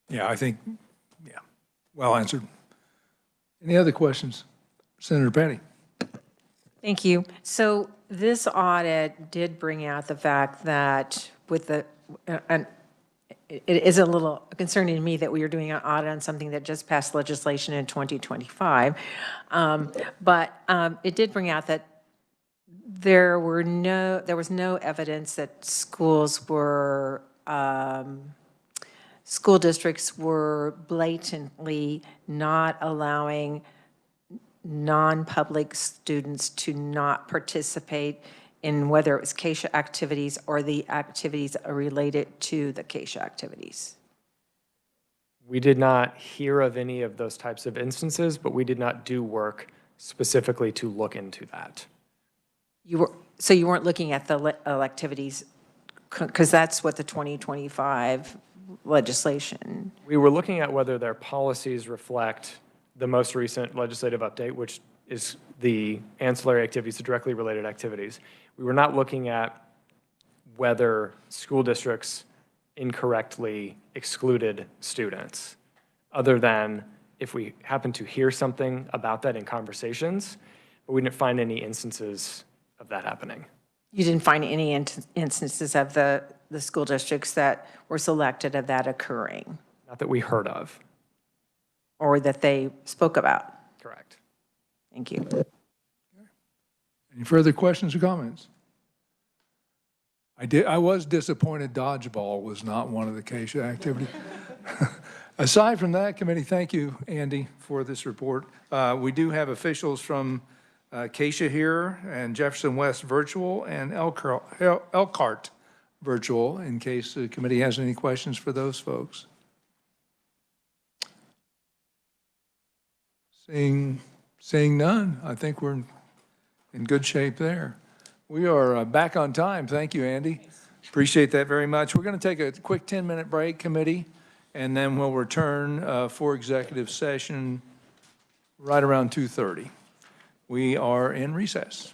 S1: Yeah, I think, yeah, well answered. Any other questions? Senator Petty.
S7: Thank you. So this audit did bring out the fact that with the, and it is a little concerning to me that we are doing an audit on something that just passed legislation in 2025. But it did bring out that there was no evidence that school districts were blatantly not allowing non-public students to not participate in whether it was CASA activities or the activities related to the CASA activities.
S13: We did not hear of any of those types of instances, but we did not do work specifically to look into that.
S7: So you weren't looking at the activities, because that's what the 2025 legislation.
S13: We were looking at whether their policies reflect the most recent legislative update, which is the ancillary activities, the directly related activities. We were not looking at whether school districts incorrectly excluded students, other than if we happen to hear something about that in conversations, but we didn't find any instances of that happening.
S7: You didn't find any instances of the school districts that were selected of that occurring?
S13: Not that we heard of.
S7: or that they spoke about?
S13: Correct.
S7: Thank you.
S1: Any further questions or comments? I was disappointed dodgeball was not one of the CASA activities. Aside from that, committee, thank you, Andy, for this report. We do have officials from CASA here and Jefferson West virtual and Elkhart virtual in case the committee has any questions for those folks. Seeing none, I think we're in good shape there. We are back on time. Thank you, Andy. Appreciate that very much. We're going to take a quick 10-minute break, committee, and then we'll return for executive session right around 2:30. We are in recess.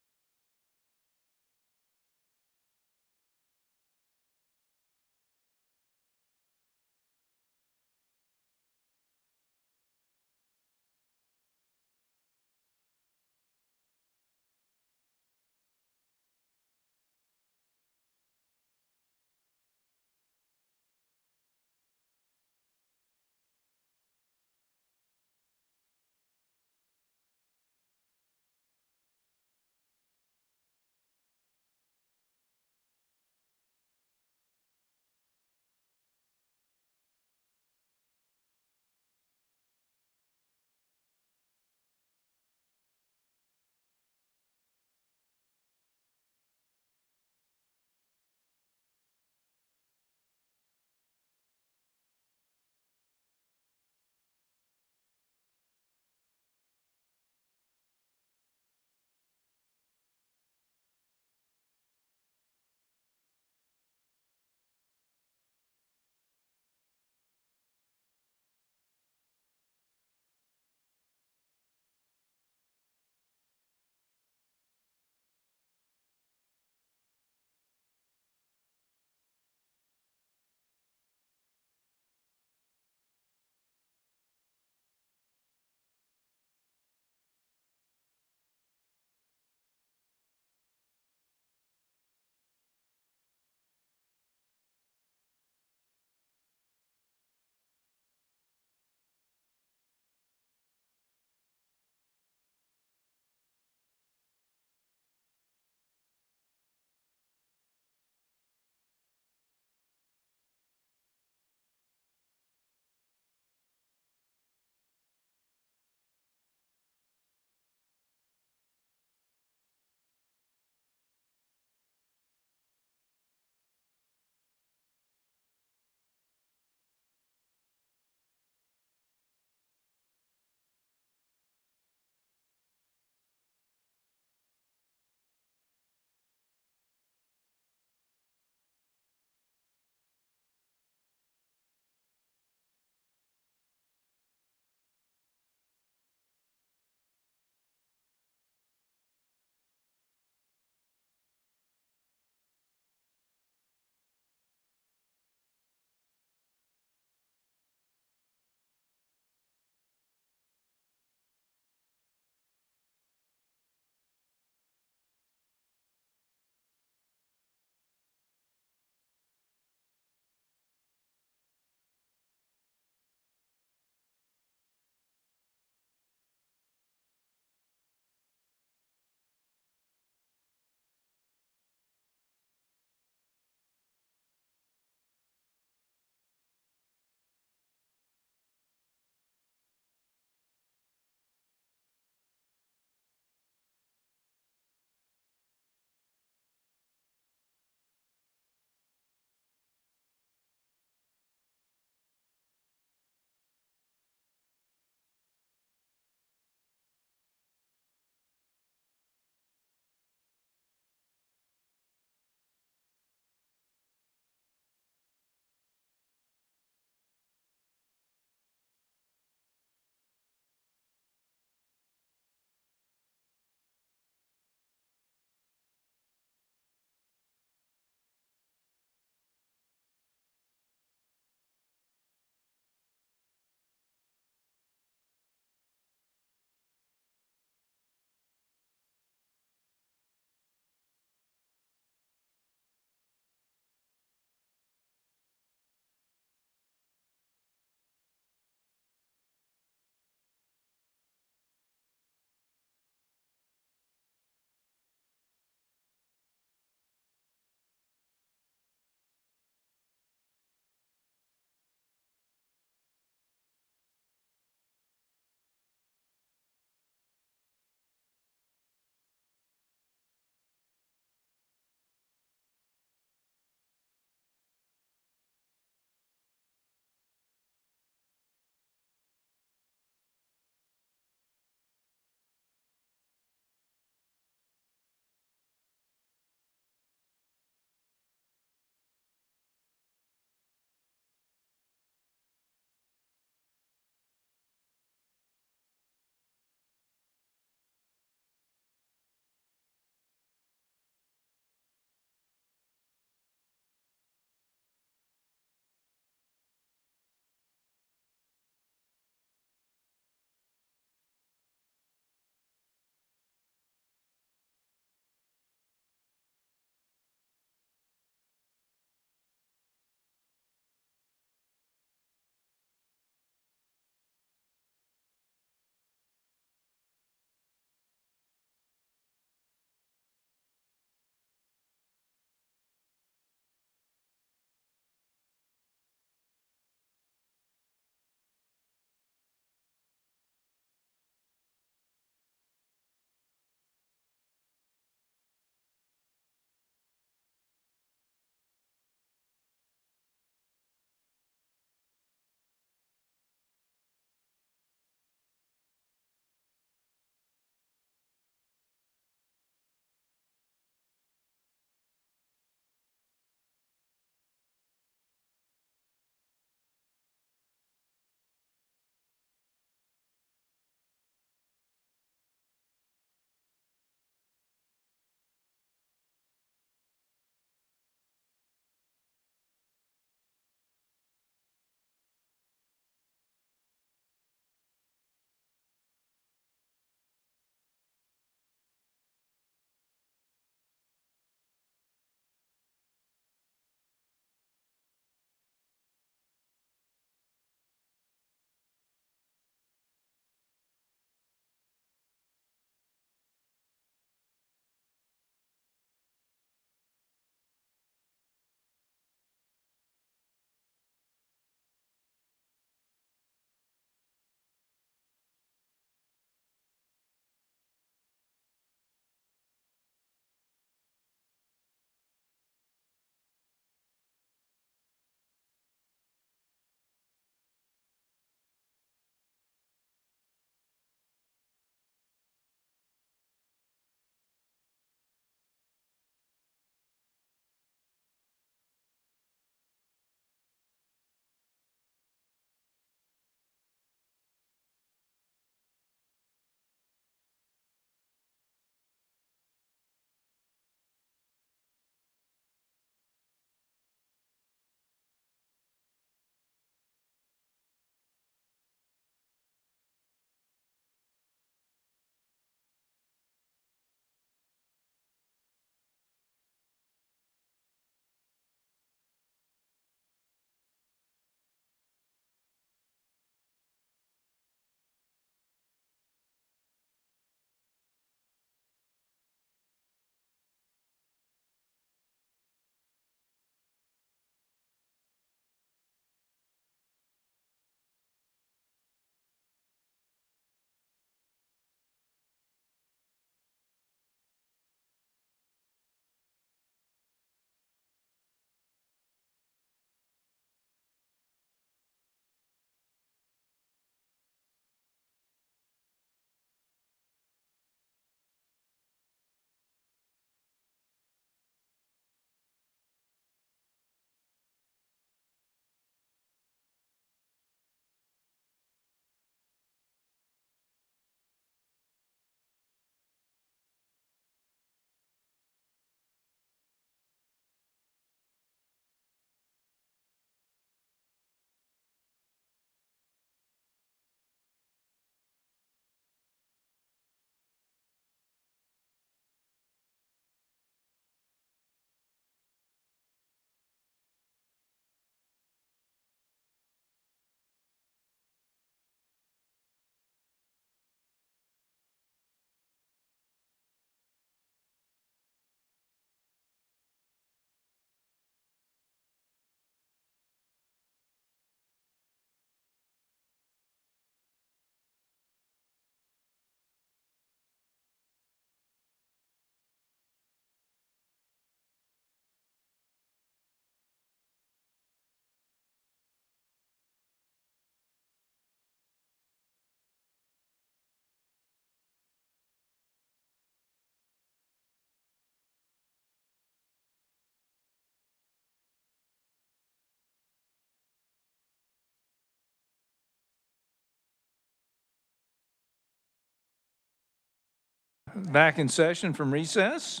S1: back in session from recess,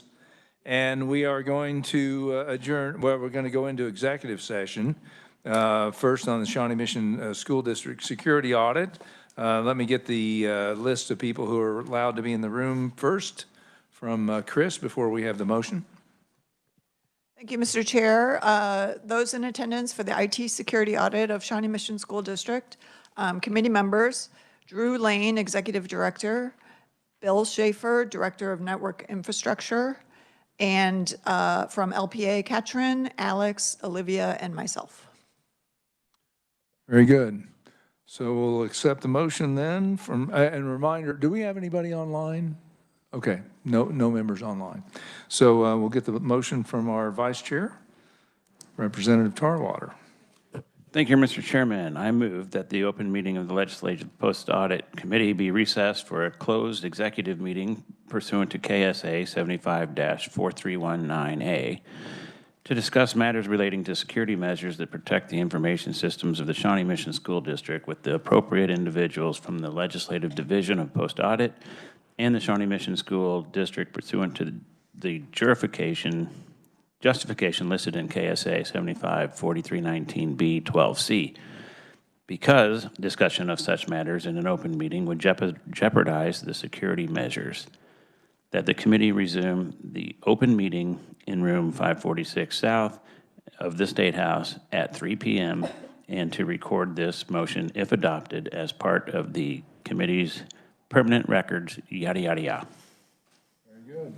S1: and we are going to adjourn, well, we're going to go into executive session, first on the Shawnee Mission School District Security Audit. Let me get the list of people who are allowed to be in the room first from Chris before we have the motion.
S9: Thank you, Mr. Chair. Those in attendance for the IT security audit of Shawnee Mission School District, committee members, Drew Lane, Executive Director, Bill Schaefer, Director of Network Infrastructure, and from LPA, Katrin, Alex, Olivia, and myself.
S1: Very good. So we'll accept the motion then from, and reminder, do we have anybody online? Okay, no members online. So we'll get the motion from our Vice Chair, Representative Tarwater.
S10: Thank you, Mr. Chairman. I move that the open meeting of the Legislature Post-Audit Committee be recessed for a closed executive meeting pursuant to KSA 75-4319A to discuss matters relating to security measures that protect the information systems of the Shawnee Mission School District with the appropriate individuals from the Legislative Division of Post-Audit and the Shawnee Mission School District pursuant to the justification listed in KSA 75-4319B-12C, because discussion of such matters in an open meeting would jeopardize the security measures. That the committee resume the open meeting in room 546 South of the State House at 3 p.m. and to record this motion, if adopted, as part of the committee's permanent records, yada, yada, yada.
S1: Very good.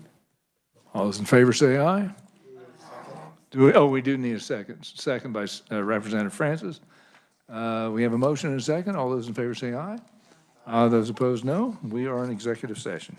S1: All those in favor say aye. We do need a second. Second by Representative Francis. We have a motion and a second. All those in favor say aye. Those opposed, no. We are in executive session.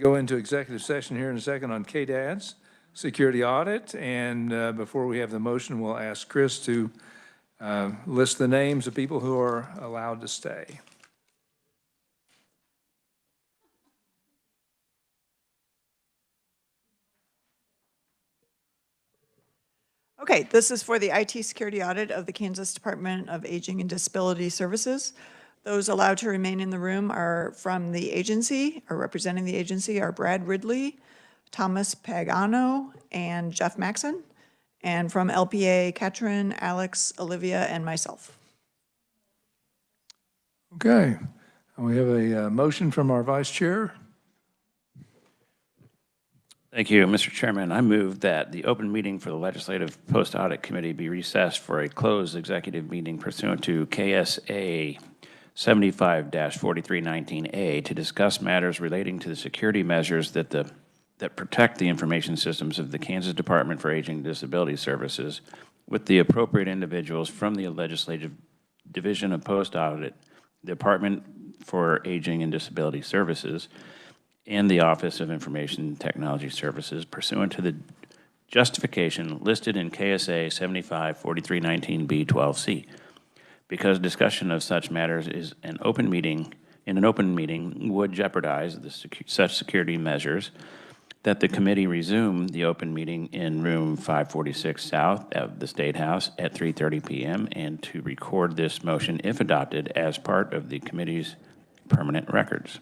S1: Go into executive session here in a second on KDAD's security audit. And before we have the motion, we'll ask Chris to list the names of people who are allowed to stay.
S9: Okay, this is for the IT security audit of the Kansas Department of Aging and Disability Services. Those allowed to remain in the room are from the agency, or representing the agency, are Brad Ridley, Thomas Pagano, and Jeff Maxon. And from LPA, Katrin, Alex, Olivia, and myself.
S1: Okay. We have a motion from our vice chair.
S10: Thank you, Mr. Chairman. I move that the open meeting for the Legislative Post-Audit Committee be recessed for a closed executive meeting pursuant to KSA 75-4319A to discuss matters relating to the security measures that protect the information systems of the Kansas Department for Aging and Disability Services with the appropriate individuals from the Legislative Division of Post-Audit, Department for Aging and Disability Services, and the Office of Information Technology Services pursuant to the justification listed in KSA 75-4319B12C. Because discussion of such matters is an open meeting would jeopardize such security measures, that the committee resume the open meeting in room 546 South of the State House at 3:30 p.m. and to record this motion, if adopted, as part of the committee's permanent records.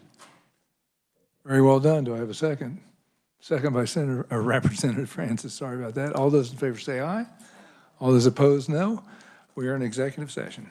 S1: Very well done. Do I have a second? Second by Representative Francis. Sorry about that. All those in favor say aye. All those opposed, no. We are in executive session.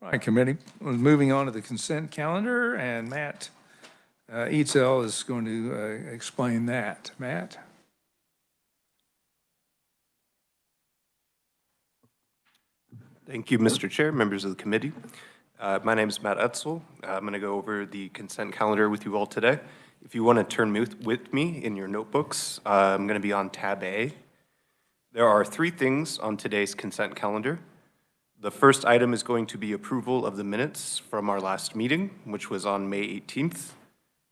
S1: All right, committee, we're moving on to the consent calendar, and Matt Eatsell is going to explain that. Matt?
S14: Thank you, Mr. Chair, members of the committee. My name is Matt Etzel. I'm going to go over the consent calendar with you all today. If you want to turn with me in your notebooks, I'm going to be on tab A. There are 3 things on today's consent calendar. The first item is going to be approval of the minutes from our last meeting, which was on May 18th.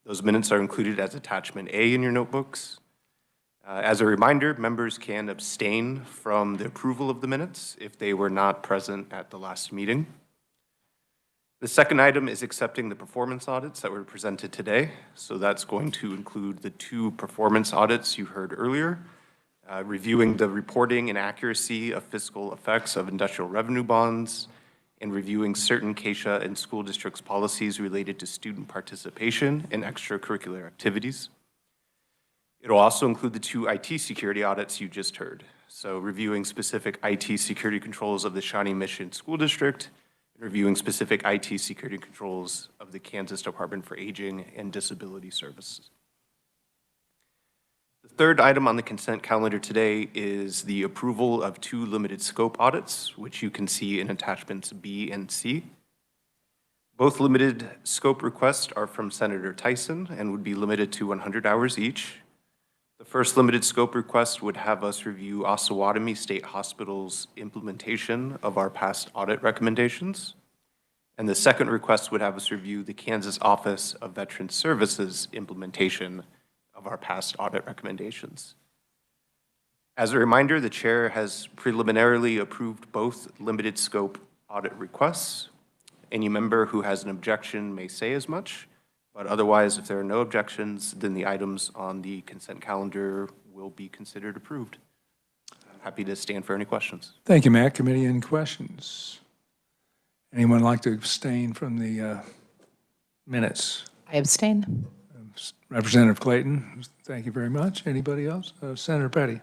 S14: Those minutes are included as attachment A in your notebooks. As a reminder, members can abstain from the approval of the minutes if they were not present at the last meeting. The second item is accepting the performance audits that were presented today. So that's going to include the 2 performance audits you heard earlier, reviewing the reporting and accuracy of fiscal effects of industrial revenue bonds, and reviewing certain KSHA and school districts' policies related to student participation in extracurricular activities. It'll also include the 2 IT security audits you just heard. So reviewing specific IT security controls of the Shawnee Mission School District, and reviewing specific IT security controls of the Kansas Department for Aging and Disability Services. The third item on the consent calendar today is the approval of 2 limited scope audits, which you can see in attachments B and C. Both limited scope requests are from Senator Tyson and would be limited to 100 hours each. The first limited scope request would have us review Osawatomie State Hospital's implementation of our past audit recommendations. And the second request would have us review the Kansas Office of Veterans Services implementation of our past audit recommendations. As a reminder, the chair has preliminarily approved both limited scope audit requests. Any member who has an objection may say as much. But otherwise, if there are no objections, then the items on the consent calendar will be considered approved. I'm happy to stand for any questions.
S1: Thank you, Matt. Committee, any questions? Anyone like to abstain from the minutes?
S5: I abstain.
S1: Representative Clayton, thank you very much. Anybody else? Senator Petty?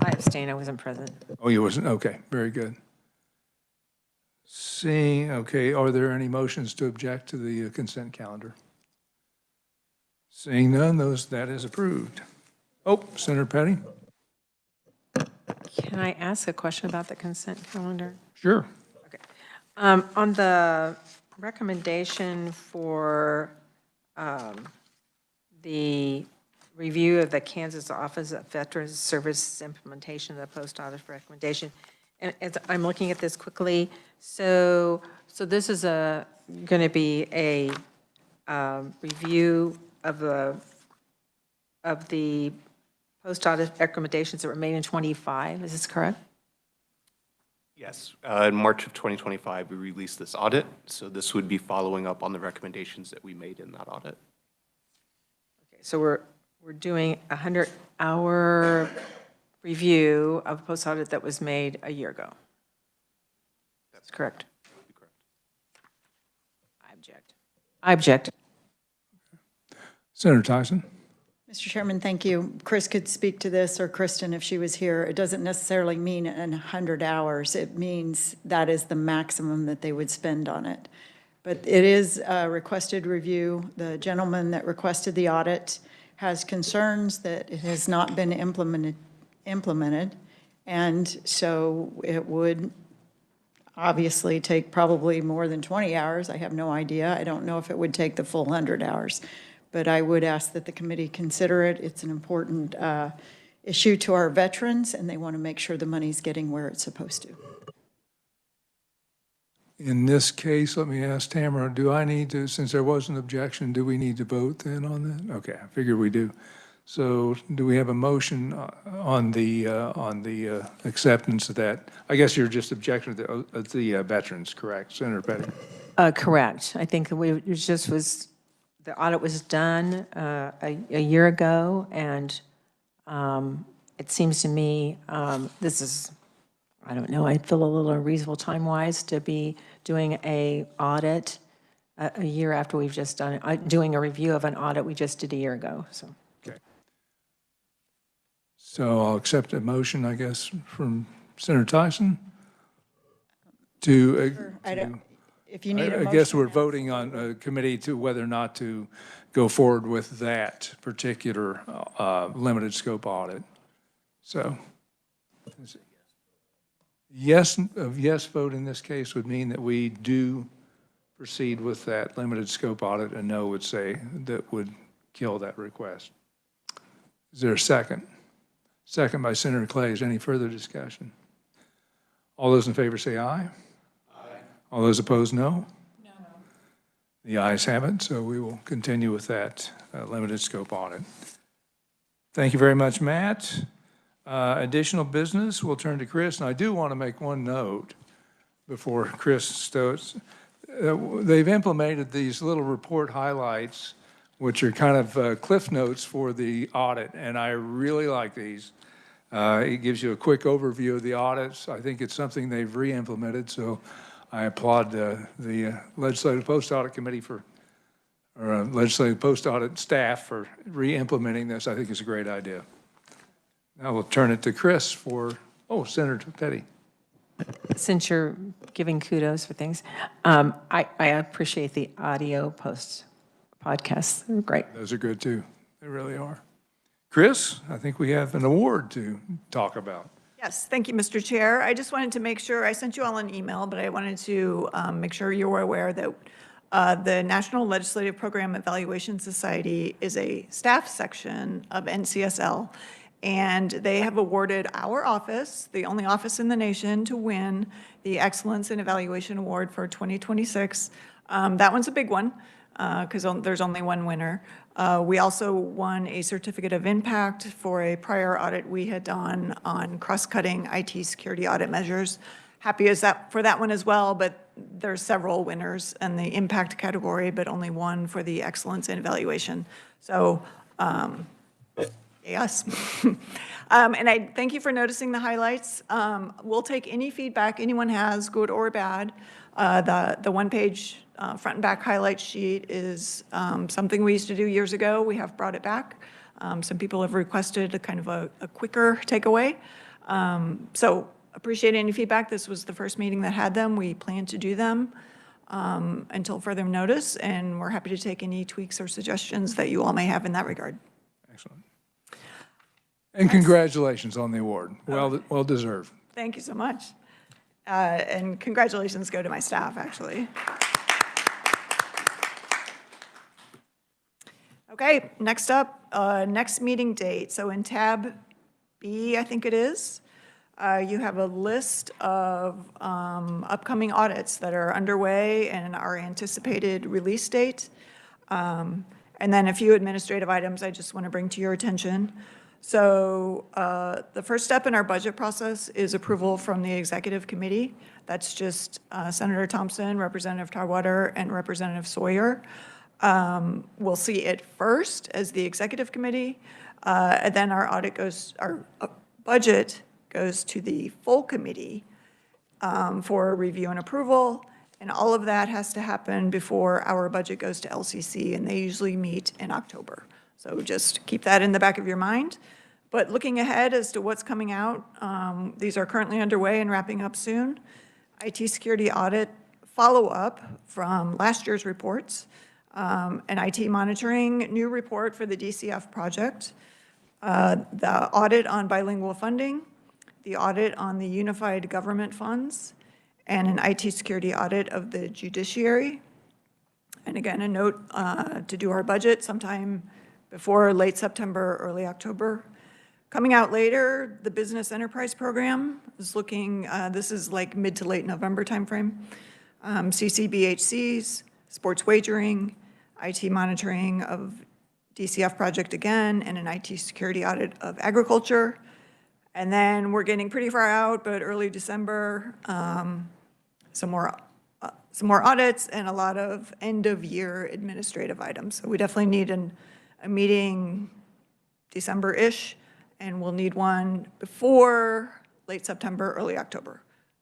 S7: I abstain, I wasn't present.
S1: Oh, you wasn't? Okay, very good. Seeing, okay, are there any motions to object to the consent calendar? Seeing none, that is approved. Oh, Senator Petty?
S7: Can I ask a question about the consent calendar?
S1: Sure.
S7: Okay. On the recommendation for the review of the Kansas Office of Veterans Services implementation of the post-audit recommendation, and as I'm looking at this quickly, so this is going to be a review of the post-audit recommendations that were made in 25. Is this correct?
S14: Yes. In March of 2025, we released this audit. So this would be following up on the recommendations that we made in that audit.
S7: Okay, so we're doing a 100-hour review of a post-audit that was made a year ago. That's correct.
S14: Correct.
S7: I object.
S1: Senator Tyson?
S8: Mr. Chairman, thank you. Chris could speak to this, or Kristen if she was here. It doesn't necessarily mean 100 hours. It means that is the maximum that they would spend on it. But it is a requested review. The gentleman that requested the audit has concerns that it has not been implemented. And so it would obviously take probably more than 20 hours. I have no idea. I don't know if it would take the full 100 hours. But I would ask that the committee consider it. It's an important issue to our veterans, and they want to make sure the money's getting where it's supposed to.
S1: In this case, let me ask Tamara, do I need to, since there was an objection, do we need to vote then on that? Okay, I figure we do. So do we have a motion on the acceptance of that? I guess you're just objecting to the veterans, correct? Senator Petty?
S7: Correct. I think the audit was done a year ago, and it seems to me this is, I don't know, I feel a little unreasonable time-wise to be doing a audit a year after we've just done it, doing a review of an audit we just did a year ago, so.
S1: Okay. So I'll accept a motion, I guess, from Senator Tyson
S8: If you need a
S1: I
S8: motion.
S1: guess we're voting on a committee to whether or not to go forward with that particular limited scope audit. So, a yes vote in this case would mean that we do proceed with that limited scope audit, and no would say that would kill that request. Is there a second? Second by Senator Clay. Is there any further discussion? All those in favor say aye. Aye. All those opposed, no? No. The ayes have it, so we will continue with that limited scope audit. Thank you very much, Matt. Additional business, we'll turn to Chris. And I do want to make one note before Chris starts. They've implemented these little report highlights, which are kind of cliff notes for the audit, and I really like these. It gives you a quick overview of the audits. I think it's something they've re-implemented, so I applaud the Legislative Post-Audit Committee or Legislative Post-Audit staff for re-implementing this. I think it's a great idea. Now we'll turn it to Chris for, Senator Petty.
S7: Since you're giving kudos for things, I appreciate the audio podcasts. They're great.
S1: Those are good too. They really are. Chris, I think we have an award to talk about.
S9: Yes, thank you, Mr. Chair. I just wanted to make sure, I sent you all an email, but I wanted to make sure you were aware that the National Legislative Program Evaluation Society is a staff section of NCSL, and they have awarded our office, the only office in the nation, to win the Excellence in Evaluation Award for 2026. That one's a big one, because there's only one winner. We also won a Certificate of Impact for a prior audit we had done on cross-cutting IT security audit measures. Happy for that one as well, but there's several winners in the impact category, but only one for the excellence in evaluation. So, yes. And I thank you for noticing the highlights. We'll take any feedback anyone has, good or bad. The one-page front and back highlight sheet is something we used to do years ago. We have brought it back. Some people have requested a kind of a quicker takeaway. So appreciate any feedback. This was the first meeting that had them. We plan to do them until further notice, and we're happy to take any tweaks or suggestions that you all may have in that regard.
S1: Excellent. And congratulations on the award. Well deserved.
S9: Thank you so much. And congratulations go to my staff, actually. Okay, next up, next meeting date. So in tab B, I think it is, you have a list of upcoming audits that are underway and our anticipated release date. And then a few administrative items I just want to bring to your attention. So the first step in our budget process is approval from the executive committee. That's just Senator Thompson, Representative Tarwater, and Representative Sawyer. We'll see it first as the executive committee, and then our budget goes to the full committee for review and approval, and all of that has to happen before our budget goes to LCC, and they usually meet in October. So just keep that in the back of your mind. But looking ahead as to what's coming out, these are currently underway and wrapping up soon. IT security audit follow-up from last year's reports, an IT monitoring new report for the DCF project, the audit on bilingual funding, the audit on the unified government funds, and an IT security audit of the judiciary. And again, a note to do our budget sometime before late September, early October. Coming out later, the Business Enterprise Program is looking, this is like mid to late November timeframe. CCBHCs, sports wagering, IT monitoring of DCF project again, and an IT security audit of agriculture. And then we're getting pretty far out, but early December, some more audits and a lot of end-of-year administrative items. So we definitely need a meeting December-ish, and we'll need one before late September, early October.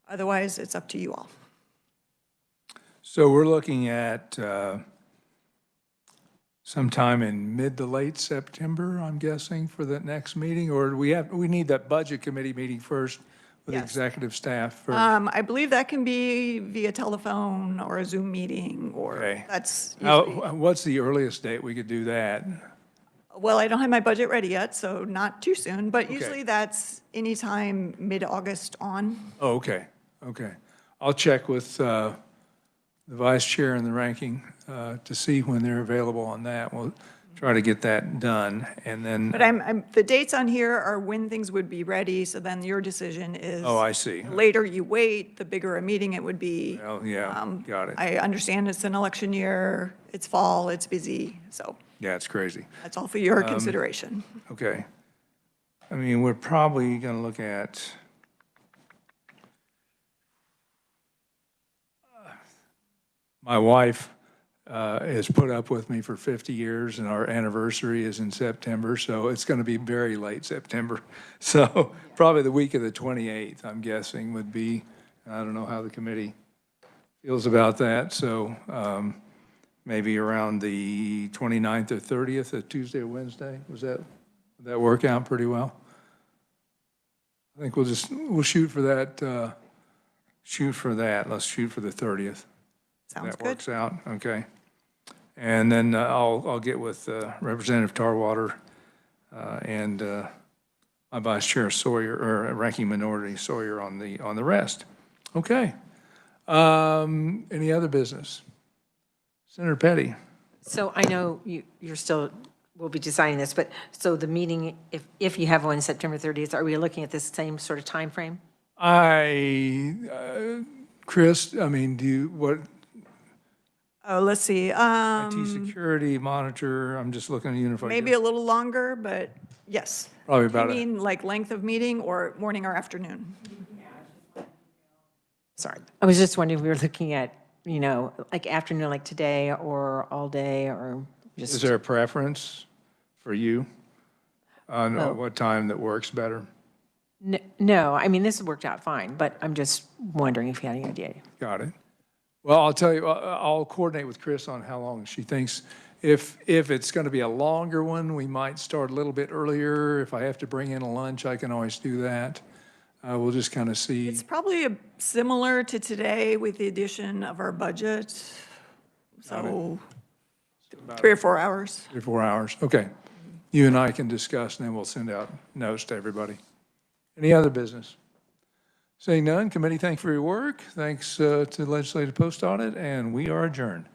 S9: Otherwise, it's up to you all.
S1: So we're looking at sometime in mid to late September, I'm guessing, for the next meeting, or we need that budget committee meeting first with the
S9: Yes.
S1: executive staff first?
S9: I believe that can be via telephone or a Zoom meeting, or
S1: Okay.
S9: that's usually,
S1: What's the earliest date we could do that?
S9: well, I don't have my budget ready yet, so not too soon, but
S1: Okay.
S9: usually that's anytime mid-August on.
S1: Oh, okay, okay. I'll check with the vice chair and the ranking to see when they're available on that. We'll try to get that done, and then,
S9: But the dates on here are when things would be ready, so then your decision is.
S1: oh, I see.
S9: The later you wait, the bigger a meeting it would be.
S1: Well, yeah, got it.
S9: I understand it's an election year, it's fall, it's busy, so
S1: Yeah, it's crazy.
S9: that's all for your consideration.
S1: Okay. I mean, we're probably going to look at, my wife has put up with me for 50 years, and our anniversary is in September, so it's going to be very late September. So probably the week of the 28th, I'm guessing, would be, I don't know how the committee feels about that, so maybe around the 29th or 30th, a Tuesday or Wednesday. Would that work out pretty well? I think we'll shoot for that, Let's shoot for the 30th.
S9: Sounds
S1: That
S9: good.
S1: works out, okay. And then I'll get with Representative Tarwater and my Vice Chair Sawyer, or Ranking Minority Sawyer on the rest. Okay. Any other business? Senator Petty.
S7: So I know you're still, we'll be deciding this, but so the meeting, if you have one September 30th, are we looking at this same sort of timeframe?
S1: Chris, I mean, what,
S9: Oh, let's see,
S1: IT security, monitor, I'm just looking at unified.
S9: maybe a little longer, but yes.
S1: Probably
S9: You
S1: about
S9: mean like length of meeting or morning or afternoon?
S7: Sorry. I was just wondering if we were looking at, like afternoon, like today, or all day, or just.
S1: Is there a preference for you on
S7: Oh.
S1: what time that works better?
S7: No, I mean, this has worked out fine, but I'm just wondering if you had any idea.
S1: Got it. Well, I'll tell you, I'll coordinate with Chris on how long she thinks. If it's going to be a longer one, we might start a little bit earlier. If I have to bring in a lunch, I can always do that. We'll just kind of see.
S9: It's probably similar to today with the addition of our budget, so 3 or 4 hours.
S1: 3 or 4 hours. Okay. You and I can discuss, and then we'll send out notes to everybody. Any other business? Seeing none, committee, thanks for your work. Thanks to the Legislative Post Audit, and we are adjourned.